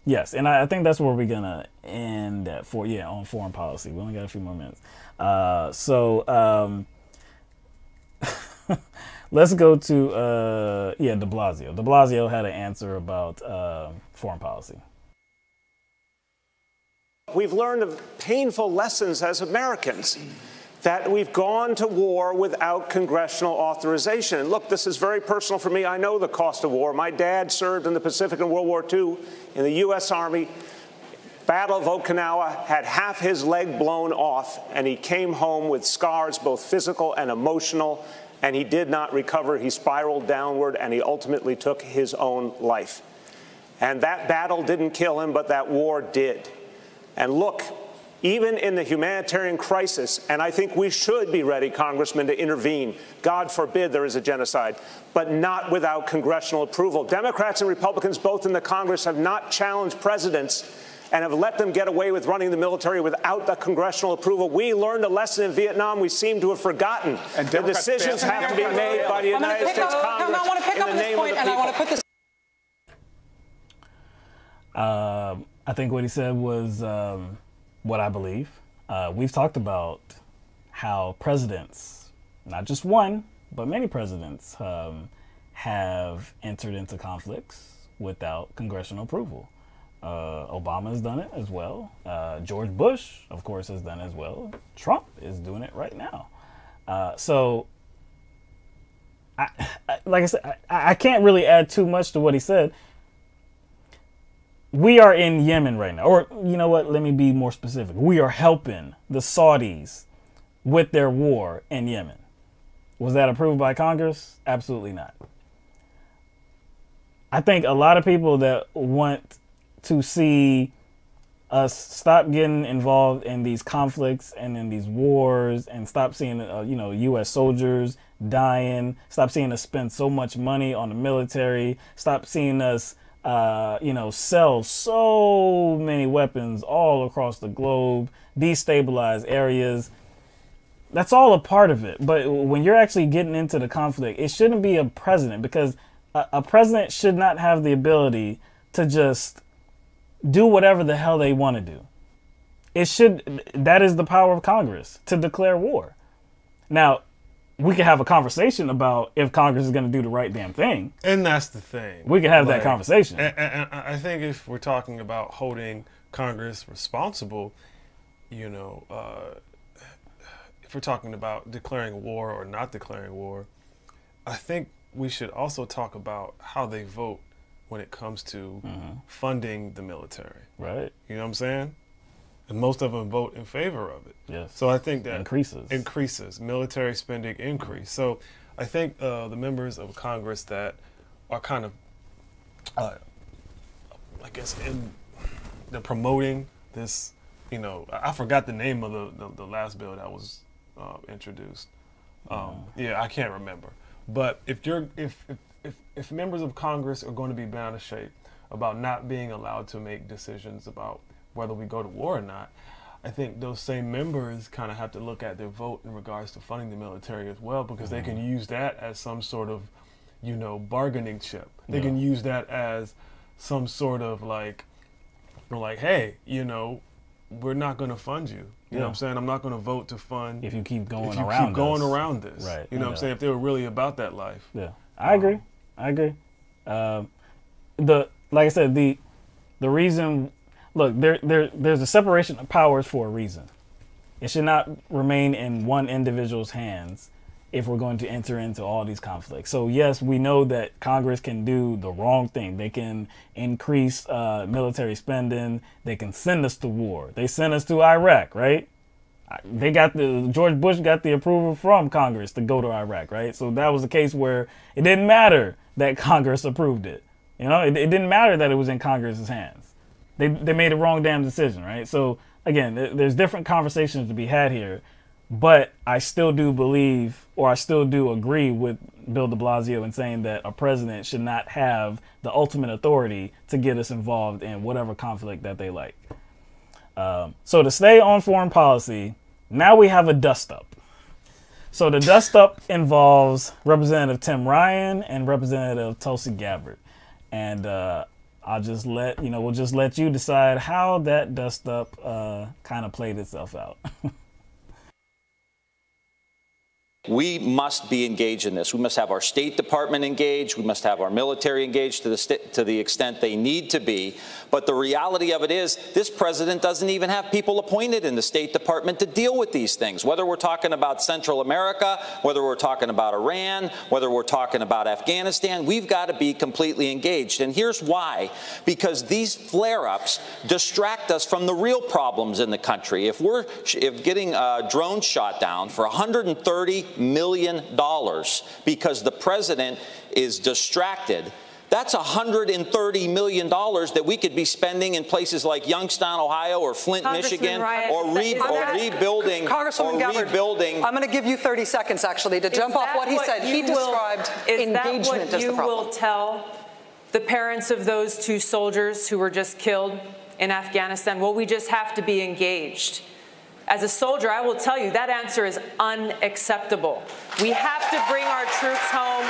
Yes, and I think that's where we're gonna end at on foreign policy. We only got a few more minutes. Let's go to Deblasio. Deblasio had an answer about foreign policy. We've learned of painful lessons as Americans, that we've gone to war without congressional authorization. And look, this is very personal for me. I know the cost of war. My dad served in the Pacific in World War II in the U.S. Army. Battle of Okinawa, had half his leg blown off, and he came home with scars, both physical and emotional, and he did not recover. He spiraled downward, and he ultimately took his own life. And that battle didn't kill him, but that war did. And look, even in the humanitarian crisis, and I think we should be ready, Congressman, to intervene. God forbid there is a genocide, but not without congressional approval. Democrats and Republicans, both in the Congress, have not challenged presidents and have let them get away with running the military without the congressional approval. We learned a lesson in Vietnam we seem to have forgotten. And the decisions have to be made by the United States Congress I want to pick up this point, and I want to put this. I think what he said was what I believe. We've talked about how presidents, not just one, but many presidents, have entered into conflicts without congressional approval. Obama has done it as well. George Bush, of course, has done it as well. Trump is doing it right now. So, like I said, I can't really add too much to what he said. We are in Yemen right now. Or, you know what, let me be more specific. We are helping the Saudis with their war in Yemen. Was that approved by Congress? Absolutely not. I think a lot of people that want to see us stop getting involved in these conflicts and in these wars, and stop seeing, U.S. soldiers dying, stop seeing us spend so much money on the military, stop seeing us sell so many weapons all across the globe, destabilize areas. that's all a part of it. But when you're actually getting into the conflict, it shouldn't be a president, because a president should not have the ability to just do whatever the hell they want to do. That is the power of Congress, to declare war. Now, we can have a conversation about if Congress is going to do the right damn thing. And that's the thing. We can have that conversation. And I think if we're talking about holding Congress responsible, you know, if we're talking about declaring war or not declaring war, I think we should also talk about how they vote when it comes to funding the military. Right. You know what I'm saying? And most of them vote in favor of it. Yes. So I think that increases military spending increase. So I think the members of Congress that are kind of, I guess, they're promoting this. You know, I forgot the name of the last bill that was introduced. Yeah, I can't remember. But if members of Congress are going to be bent out of shape about not being allowed to make decisions about whether we go to war or not, I think those same members kind of have to look at their vote in regards to funding the military as well, because they can use that as some sort of, you know, bargaining chip. They can use that as some sort of like, hey, you know, we're not going to fund you. You know what I'm saying? I'm not going to vote to fund if you keep going around this. Right. You know what I'm saying? If they were really about that life. Yeah, I agree. Like I said, the reason. Look, there's a separation of powers for a reason. It should not remain in one individual's hands if we're going to enter into all these conflicts. So yes, we know that Congress can do the wrong thing. They can increase military spending. They can send us to war. They sent us to Iraq, right? George Bush got the approval from Congress to go to Iraq, right? So that was the case where it didn't matter that Congress approved it. You know, it didn't matter that it was in Congress's hands. They made a wrong damn decision, right? So again, there's different conversations to be had here, but I still do believe, or I still do agree with Bill Deblasio in saying that a president should not have the ultimate authority to get us involved in whatever conflict that they like. So to stay on foreign policy, now we have a dust-up. So the dust-up involves Representative Tim Ryan and Representative Tulsi Gabbard. And we'll just let you decide how that dust-up kind of played itself out. We must be engaged in this. We must have our State Department engaged. We must have our military engaged to the extent they need to be. But the reality of it is this president doesn't even have people appointed in the State Department to deal with these things. Whether we're talking about Central America, whether we're talking about Iran, whether we're talking about Afghanistan, we've got to be completely engaged. And here's why. Because these flare-ups distract us from the real problems in the country. If getting drones shot down for $130 million because the president is distracted, that's $130 million that we could be spending in places like Youngstown, Ohio, or Flint, Michigan, or rebuilding. Congresswoman Gabbard, I'm going to give you 30 seconds, actually, to jump off what he said. He described engagement as the problem. Is that what you will tell the parents of those 2 soldiers who were just killed in Afghanistan? Well, we just have to be engaged. As a soldier, I will tell you that answer is unacceptable. We have to bring our troops home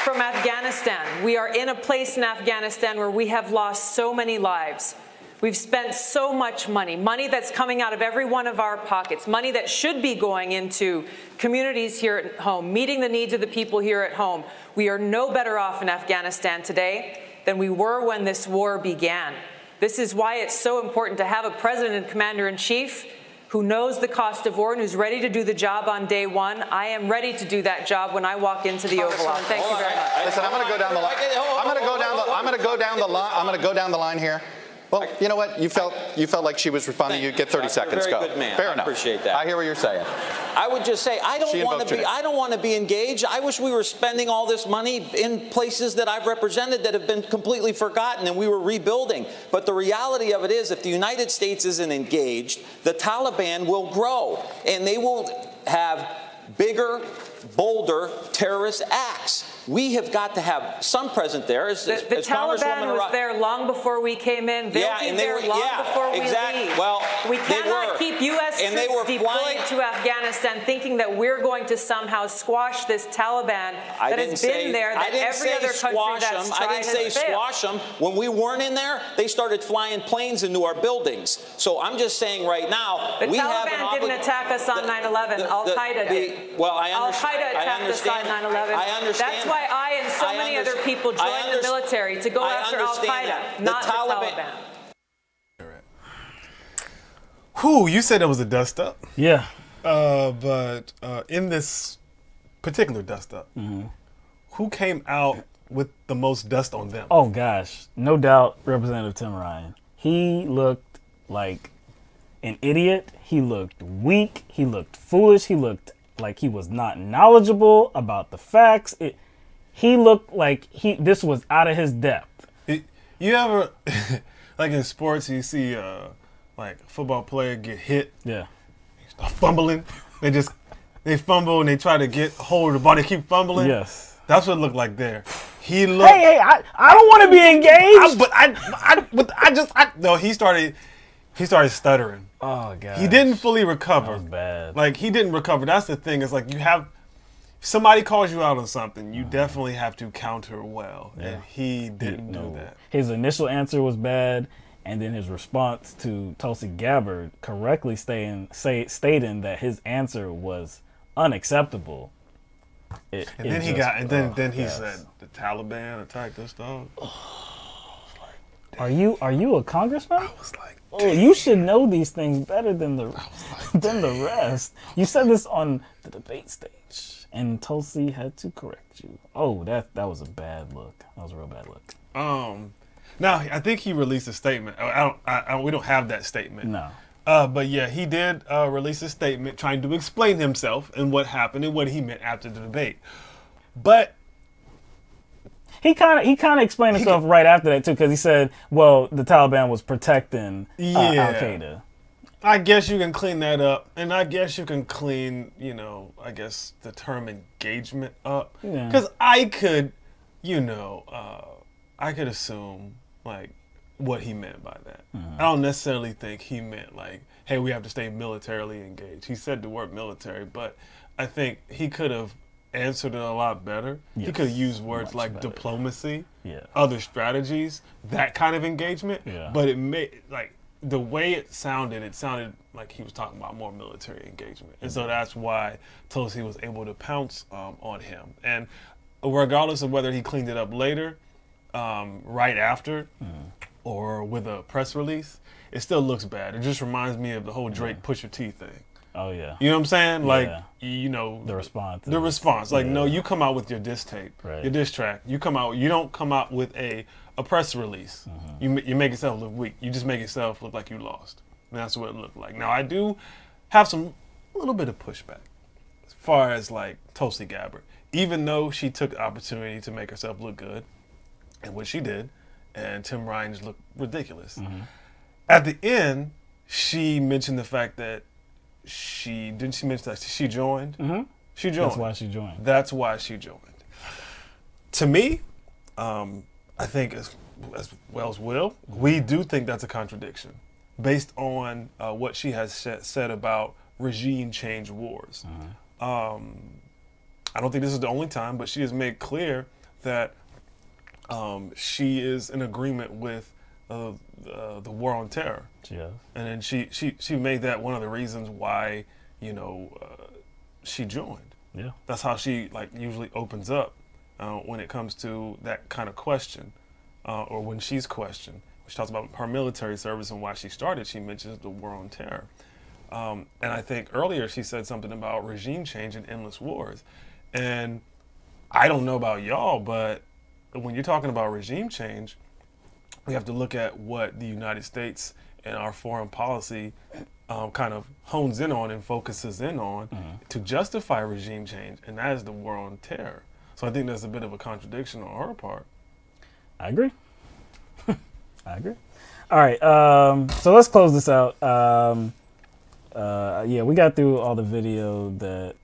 from Afghanistan. We are in a place in Afghanistan where we have lost so many lives. We've spent so much money, money that's coming out of every one of our pockets, money that should be going into communities here at home, meeting the needs of the people here at home. We are no better off in Afghanistan today than we were when this war began. This is why it's so important to have a president and commander-in-chief who knows the cost of war and who's ready to do the job on day one. I am ready to do that job when I walk into the Oval Office. Thank you very much. Listen, I'm going to go down the line. I'm going to go down the line here. Well, you know what? You felt like she was responding. You get 30 seconds. Very go. Good man. Fair I enough. Appreciate that. I hear what you're saying. I would just say I don't want to be engaged. I wish we were spending all this money in places that I've represented that have been completely forgotten and we were rebuilding. But the reality of it is, if the United States isn't engaged, the Taliban will grow and they will have bigger, bolder terrorist acts. We have got to have some present there. As the Taliban was there long before we came in. They'll be there long before we leave. Well, we cannot keep U.S. troops deployed to Afghanistan thinking that we're going to somehow squash this Taliban that has been there, that every other country that's tried I didn't say has failed. squash them. When we weren't in there, they started flying planes into our buildings. So I'm just saying right now, the Taliban didn't attack us on 9/11. Al-Qaeda did. Well, I understand. Al-Qaeda attacked us on 9/11. I understand. That's why I and so many other people joined the military to go after Al-Qaeda, not the Taliban. Whew, you said it was a dust up. Yeah. But in this particular dust up, who came out with the most dust on them? Oh, gosh. No doubt, Representative Tim Ryan. He looked like an idiot. He looked weak. He looked foolish. He looked like he was not knowledgeable about the facts. He looked like this was out of his depth. You ever, like in sports, you see like a football player get hit. Yeah. Start fumbling. They fumble and they try to get hold of the ball. They keep fumbling. Yes. That's what it looked like there. He looked. Hey, I don't want to be engaged. No, he started stuttering. Oh, God. He didn't fully recover. That was bad. Like, he didn't recover. That's the thing. It's like if somebody calls you out on something, you definitely have to counter well. Yeah. And he didn't do that. His initial answer was bad, and then his response to Tulsi Gabbard correctly stating that his answer was unacceptable. Then he said the Taliban attacked us, dog. Are you a congressman? I was like, oh, you should know these things better than the rest. You said this on the debate stage, and Tulsi had to correct you. Oh, that was a bad look. That was a real bad look. Now I think he released a statement. We don't have that statement. No. But yeah, he did release a statement trying to explain himself and what happened and what he meant after the debate. But he kind of explained himself right after that too, because he said, "Well, the Taliban was protecting Al-Qaeda." I guess you can clean that up, and I guess you can clean, I guess the term engagement up, because I could assume like what he meant by that. I don't necessarily think he meant like, hey, we have to stay militarily engaged. He said the word military, but I think he could have answered it a lot better. Yes. He could have used words like diplomacy, other strategies, that kind of engagement. Yeah. But it made like the way it sounded like he was talking about more military engagement. And so that's why Tulsi was able to pounce on him. And regardless of whether he cleaned it up later, right after, or with a press release, it still looks bad. It just reminds me of the whole Drake Pusha T thing. Oh, yeah. You know what I'm saying? Like, the response. The response. Like, no, you come out with your diss tape, your diss track. You don't come out with a press release. You make yourself look weak. You just make yourself look like you lost. And that's what it looked like. Now, I do have a little bit of pushback as far as, like, Tulsi Gabbard. Even though she took the opportunity to make herself look good, and what she did, and Tim Ryan just looked ridiculous. At the end, she mentioned the fact that she mention that she joined? She joined. That's why she joined. That's why she joined. To me, I think as well as Will, we do think that's a contradiction based on what she has said about regime change wars. I don't think this is the only time, but she has made clear that she is in agreement with the war on terror. Yeah. And then she made that one of the reasons why, she joined. Yeah. That's how she usually opens up when it comes to that kind of question, or when she's questioned. She talks about her military service and why she started. She mentions the war on terror. And I think earlier she said something about regime change and endless wars. And I don't know about y'all, but when you're talking about regime change, we have to look at what the United States and our foreign policy kind of hones in on and focuses in on to justify regime change, and that is the war on terror. So I think there's a bit of a contradiction on her part. I agree. I agree. All right, so let's close this out. Yeah, we got through all the video that,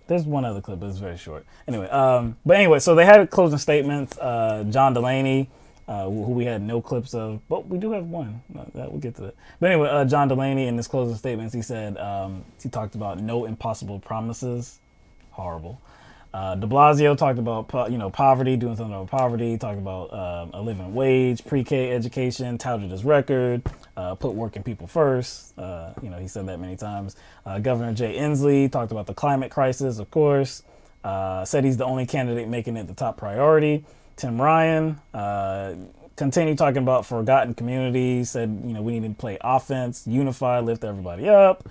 there's one other clip, but it's very short. Anyway, so they had closing statements. John Delaney, who we had no clips of, but we do have one. We'll get to that. But anyway, John Delaney in his closing statements, he said, he talked about no impossible promises. Horrible. Deblasio talked about, poverty, doing something about poverty, talked about a living wage, pre-K education, touted his record, put working people first. He said that many times. Governor Jay Inslee talked about the climate crisis, of course. Said he's the only candidate making it the top priority. Tim Ryan continued talking about forgotten communities, said, we need to play offense, unify, lift everybody up.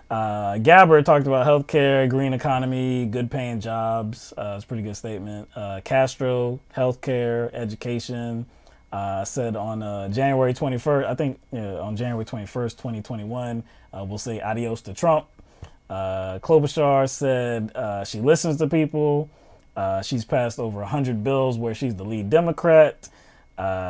Gabbard talked about healthcare, green economy, good paying jobs. It's a pretty good statement. Castro, healthcare, education. Said on January 21st, I think on January 21st, 2021, we'll say adios to Trump. Klobuchar said she listens to people. She's passed over 100 bills where she's the lead Democrat.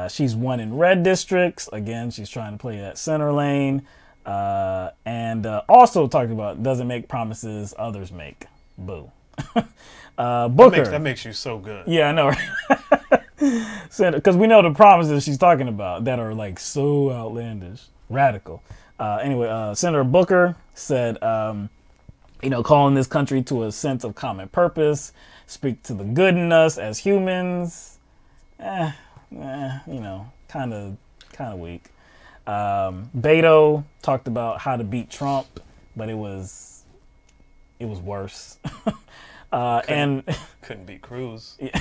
She's won in red districts. Again, she's trying to play that center lane. And also talked about doesn't make promises others make. Boo. Booker. That makes you so good. Yeah, I know. Because we know the promises she's talking about that are like so outlandish, radical. Senator Booker said, calling this country to a sense of common purpose, speak to the good in us as humans. Kind of weak. Beto talked about how to beat Trump, but it was worse. Couldn't beat Cruz. Yeah.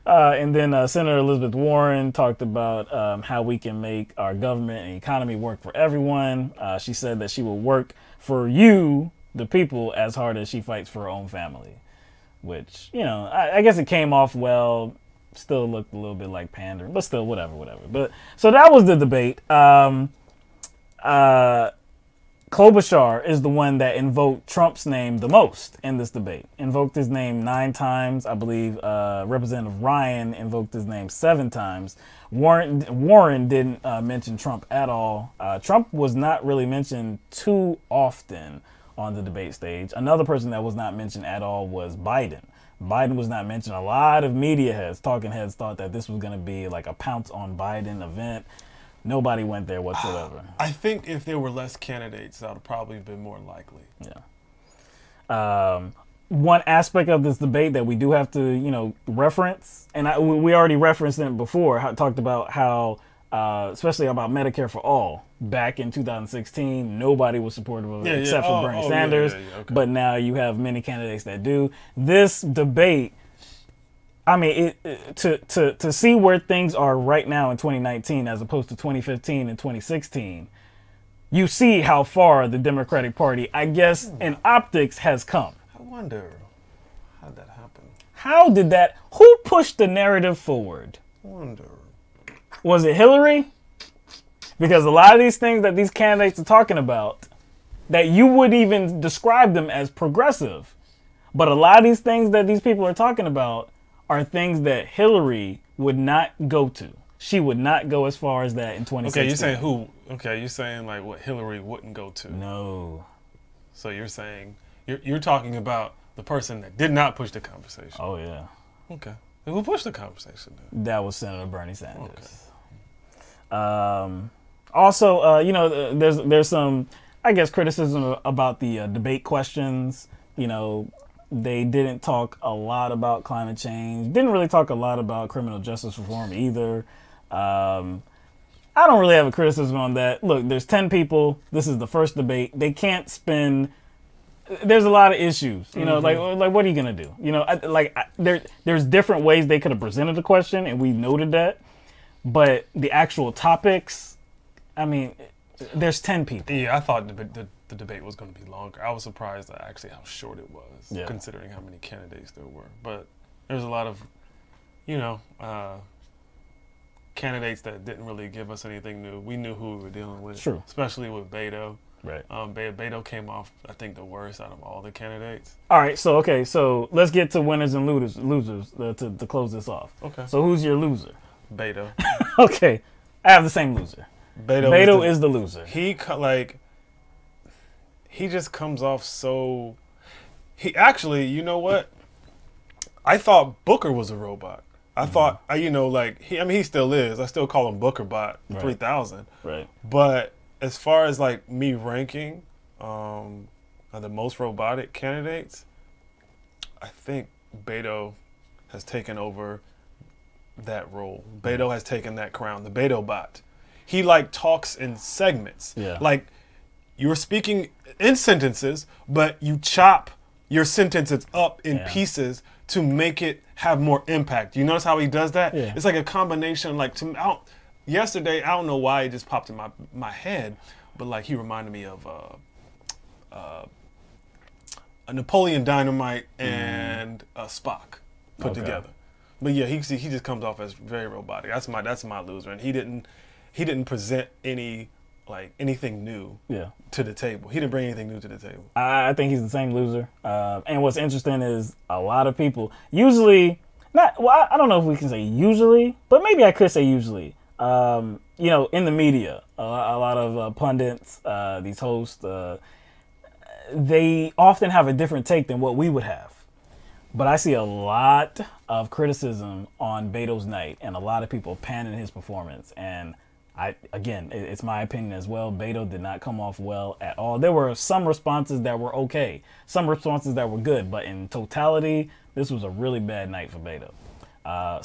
And then Senator Elizabeth Warren talked about how we can make our government and economy work for everyone. She said that she will work for you, the people, as hard as she fights for her own family, which, I guess it came off well. Still looked a little bit like pandering, but still, whatever. But so that was the debate. Klobuchar is the one that invoked Trump's name the most in this debate. Invoked his name 9 times. I believe Representative Ryan invoked his name 7 times. Warren didn't mention Trump at all. Trump was not really mentioned too often on the debate stage. Another person that was not mentioned at all was Biden. Biden was not mentioned. A lot of media heads, talking heads, thought that this was going to be like a pounce on Biden event. Nobody went there whatsoever. I think if there were less candidates, that would probably have been more likely. Yeah. One aspect of this debate that we do have to, reference, and we already referenced it before, talked about how, especially about Medicare-for-All, back in 2016, nobody was supportive of it except for Bernie Sanders. Okay. But now you have many candidates that do. This debate, to see where things are right now in 2019 as opposed to 2015 and 2016, you see how far the Democratic Party, I guess, in optics has come. I wonder how that happened. Who pushed the narrative forward? I wonder. Was it Hillary? Because a lot of these things that these candidates are talking about, that you would even describe them as progressive, but a lot of these things that these people are talking about are things that Hillary would not go to. She would not go as far as that in 2016. Okay, you're saying who? Okay, you're saying like what Hillary wouldn't go to. No. So you're saying, you're talking about the person that did not push the conversation. Oh, yeah. Okay. And who pushed the conversation then? That was Senator Bernie Sanders. Okay. Also, there's some, I guess, criticism about the debate questions. They didn't talk a lot about climate change. Didn't really talk a lot about criminal justice reform either. I don't really have a criticism on that. Look, there's 10 people. This is the first debate. They can't spend. There's a lot of issues. Like what are you gonna do? There's different ways they could have presented the question, and we noted that. But the actual topics, there's 10 people. Yeah, I thought the debate was going to be longer. I was surprised at actually how short it was, considering how many candidates there were. But there's a lot of, candidates that didn't really give us anything new. We knew who we were dealing with, True. Especially with Beto. Right. Beto came off, I think, the worst out of all the candidates. All right, so let's get to winners and losers to close this off. Okay. So who's your loser? Beto. Okay, I have the same loser. Beto is the loser. He just comes off so. He actually, you know what? I thought Booker was a robot. I thought, he still is. I still call him BookerBot 3000. Right. But as far as like me ranking the most robotic candidates, I think Beto has taken over that role. Beto has taken that crown. The Beto bot. He like talks in segments. Yeah. Like you're speaking in sentences, but you chop your sentences up in pieces to make it have more impact. You notice how he does that? Yeah. It's like a combination. Like yesterday, I don't know why it just popped in my head, but like he reminded me of a Napoleon Dynamite and Spock put together. But yeah, he just comes off as very robotic. That's my loser, and he didn't present anything new to the table. He didn't bring anything new to the table. I think he's the same loser. And what's interesting is a lot of people usually I don't know if we can say usually, but maybe I could say usually. In the media, a lot of pundits, these hosts, they often have a different take than what we would have. But I see a lot of criticism on Beto's night and a lot of people panning his performance. And it's my opinion as well. Beto did not come off well at all. There were some responses that were okay, some responses that were good, but in totality, this was a really bad night for Beto.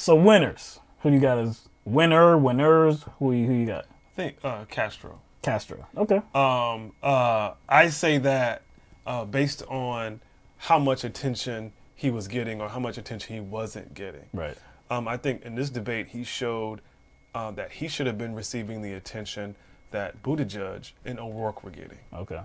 So winners, who do you got as winners? Who you got? I think Castro. Castro. Okay. I say that based on how much attention he was getting or how much attention he wasn't getting. Right. I think in this debate he showed that he should have been receiving the attention that Buttigieg and O'Rourke were getting. Okay.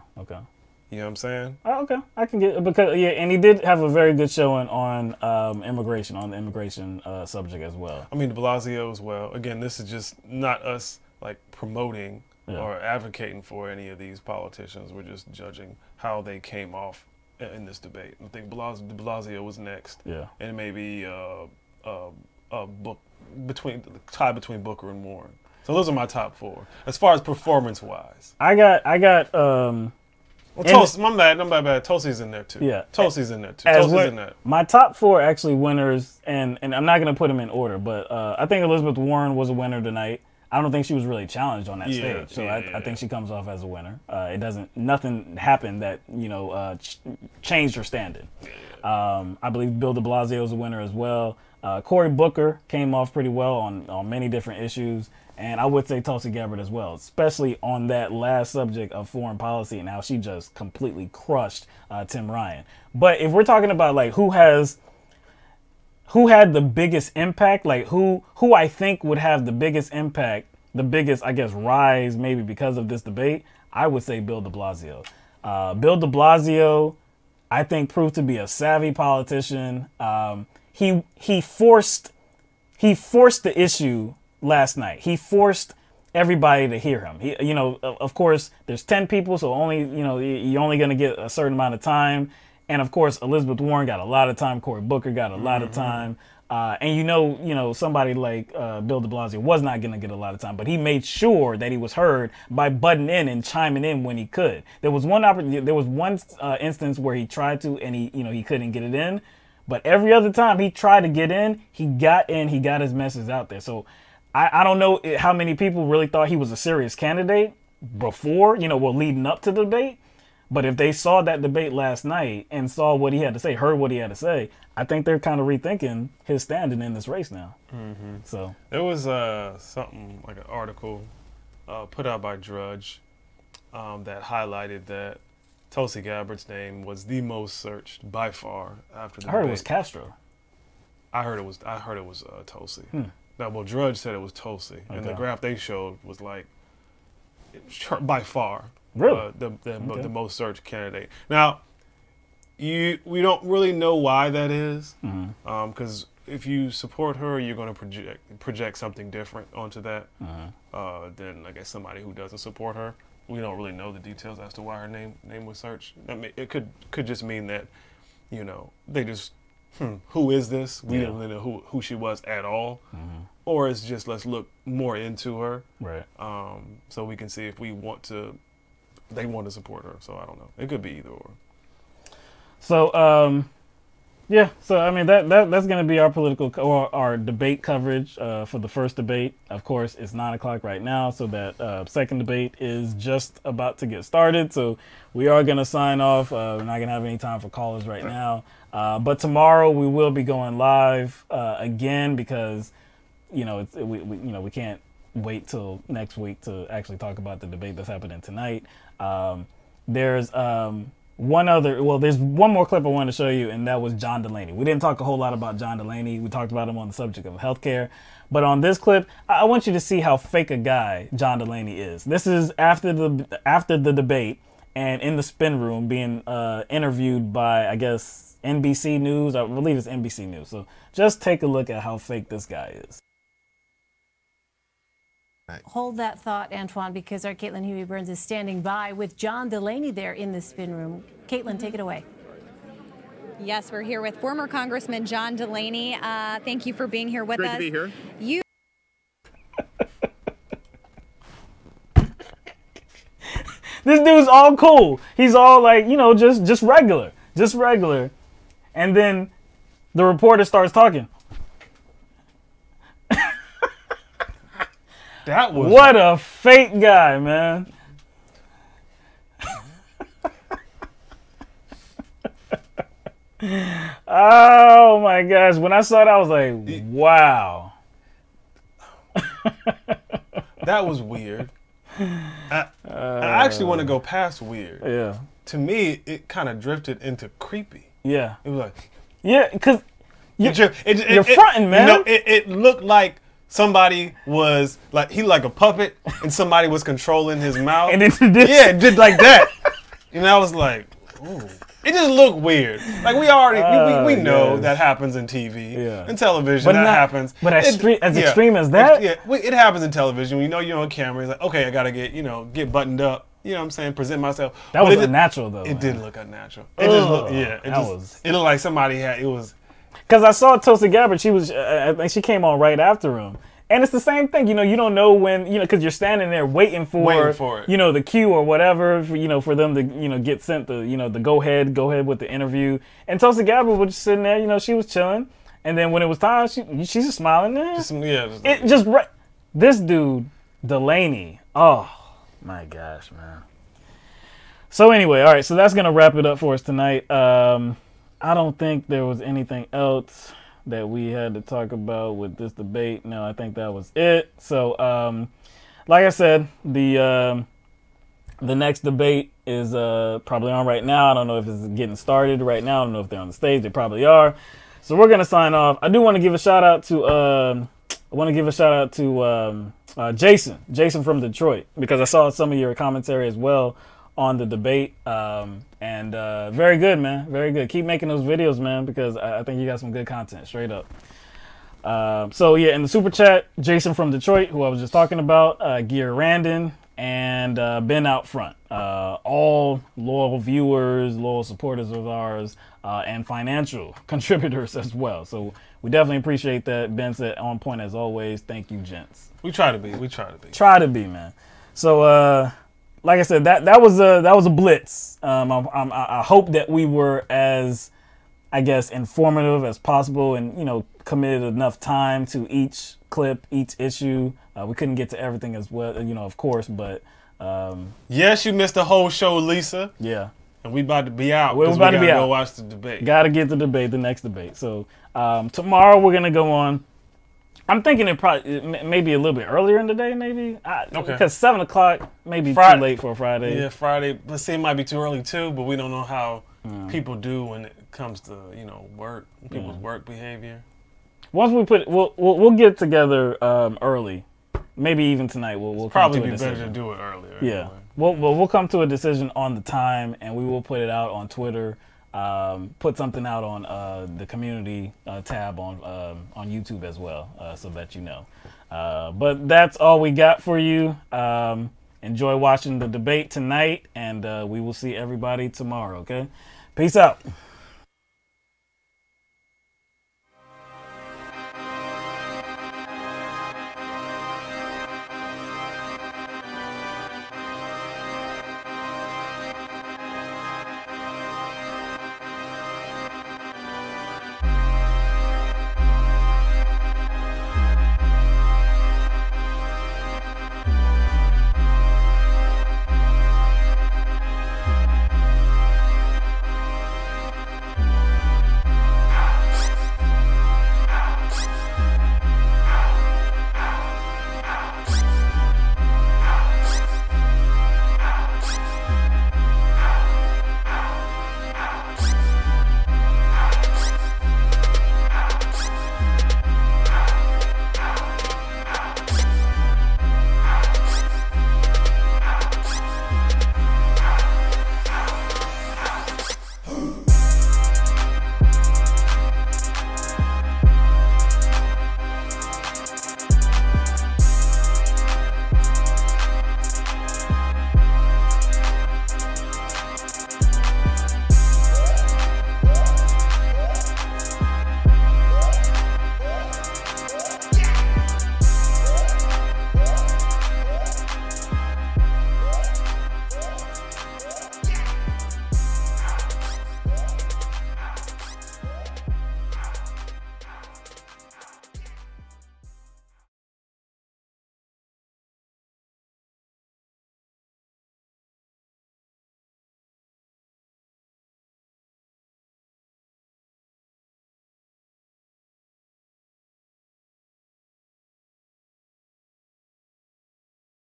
You know what I'm saying? Okay, I can get because and he did have a very good showing on immigration, on the immigration subject as well. I mean, Blasio as well. Again, this is just not us like promoting or advocating for any of these politicians. We're just judging how they came off in this debate. I think Blasio was next. Yeah, and maybe tie between Booker and Warren. So those are my top four as far as performance wise. I got. Tulsi, my bad. Tulsi's in there too. Yeah, Tulsi's in there too. Tulsi's in there. My top four actually winners, and I'm not going to put them in order, but I think Elizabeth Warren was a winner tonight. I don't think she was really challenged on that stage, so I think she comes off as a winner. Nothing happened that changed her standing. I believe Bill Deblasio is a winner as well. Cory Booker came off pretty well on many different issues. And I would say Tulsi Gabbard as well, especially on that last subject of foreign policy and how she just completely crushed Tim Ryan. But if we're talking about like who had the biggest impact, like who I think would have the biggest impact, the biggest, I guess, rise maybe because of this debate, I would say Bill Deblasio. Bill Deblasio, I think, proved to be a savvy politician. He forced the issue last night. He forced everybody to hear him. Of course, there's 10 people, so you're only going to get a certain amount of time. And of course, Elizabeth Warren got a lot of time. Cory Booker got a lot of time. And somebody like Bill Deblasio was not going to get a lot of time, but he made sure that he was heard by butting in and chiming in when he could. There was one instance where he tried to, and he couldn't get it in. But every other time he tried to get in, he got his message out there. So I don't know how many people really thought he was a serious candidate before, leading up to the debate. But if they saw that debate last night and saw what he had to say, heard what he had to say, I think they're kind of rethinking his standing in this race now. Mm-hmm. So there was something like an article put out by Drudge that highlighted that Tulsi Gabbard's name was the most searched by far after the debate. I heard it was Castro. I heard it was Tulsi. Now, well, Drudge said it was Tulsi, and the graph they showed was like by far the most searched candidate. Now, we don't really know why that is, because if you support her, you're going to project something different onto that than I guess somebody who doesn't support her. We don't really know the details as to why her name was searched. I mean, it could just mean that they just who is this? We didn't really know who she was at all. or it's just let's look more into her, right? So we can see if we want to, they want to support her. So I don't know. It could be either or. So yeah, so I mean that's going to be our political or our debate coverage for the first debate. Of course, it's 9 o'clock right now, so that second debate is just about to get started. So we are going to sign off. We're not going to have any time for callers right now, but tomorrow we will be going live again because we can't wait till next week to actually talk about the debate that's happening tonight. There's there's one more clip I wanted to show you, and that was John Delaney. We didn't talk a whole lot about John Delaney. We talked about him on the subject of healthcare. But on this clip, I want you to see how fake a guy John Delaney is. This is after the debate and in the spin room being interviewed by, I guess, NBC News. I believe it's NBC News. So just take a look at how fake this guy is. Hold that thought, Antoine, because our Caitlin Huey-Burns is standing by with John Delaney there in the spin room. Caitlin, take it away. Yes, we're here with former Congressman John Delaney. Thank you for being here with us. Great to be here. This dude's all cool. He's all like, just regular. And then the reporter starts talking. What a fake guy, man. Oh my gosh. When I saw that, I was like, wow. That was weird. I actually want to go past weird. Yeah. To me, it kind of drifted into creepy. Yeah. It was like, yeah, because you're fronting, man. It looked like somebody was like a puppet, and somebody was controlling his mouth. And it did like that. And I was like, ooh. It just looked weird. Like we know that happens in TV and television. But happens. But as extreme as that? It happens in television. We know you're on camera. It's like, okay, I gotta get buttoned up. You know what I'm saying? Present myself. That was unnatural though. It did look unnatural. It just looked, it looked like somebody had, it was. Because I saw Tulsi Gabbard, I think she came on right after him. And it's the same thing, you don't know when, because you're standing there waiting for it. The cue or whatever, for them to, get sent the go ahead with the interview. And Tulsi Gabbard was just sitting there, she was chilling. And then when it was time, she's just smiling there. This dude, Delaney, oh my gosh, man. So anyway, all right, so that's going to wrap it up for us tonight. I don't think there was anything else that we had to talk about with this debate. No, I think that was it. So, like I said, the next debate is probably on right now. I don't know if it's getting started right now. I don't know if they're on the stage. They probably are. So we're gonna sign off. I do want to give a shout out to Jason from Detroit, because I saw some of your commentary as well on the debate, and very good, man. Very good. Keep making those videos, man, because I think you got some good content, straight up. So yeah, in the super chat, Jason from Detroit, who I was just talking about, Gaillard Randon, and Ben out front. All loyal viewers, loyal supporters of ours, and financial contributors as well. So we definitely appreciate that. Ben said on point as always. Thank you, gents. We try to be. Try to be, man. So like I said, that was a blitz. I hope that we were as, I guess, informative as possible, and committed enough time to each clip, each issue. We couldn't get to everything as well, of course, but yes, you missed the whole show, Lisa. Yeah, and we about to be out. We're about to be out. Go watch the debate. Got to get the next debate. So tomorrow we're gonna go on. I'm thinking it probably maybe a little bit earlier in the day, maybe. Okay. Because 7 o'clock may be too late for a Friday. Yeah, Friday. Let's say it might be too early too, but we don't know how people do when it comes to work, people's work behavior. Once we we'll get together early, maybe even tonight. We'll probably come to be a decision. better to do it earlier. Yeah, anyway. We'll come to a decision on the time, and we will put it out on Twitter. Put something out on the community tab on YouTube as well, so that you know. But that's all we got for you. Enjoy watching the debate tonight, and we will see everybody tomorrow, okay? Peace out.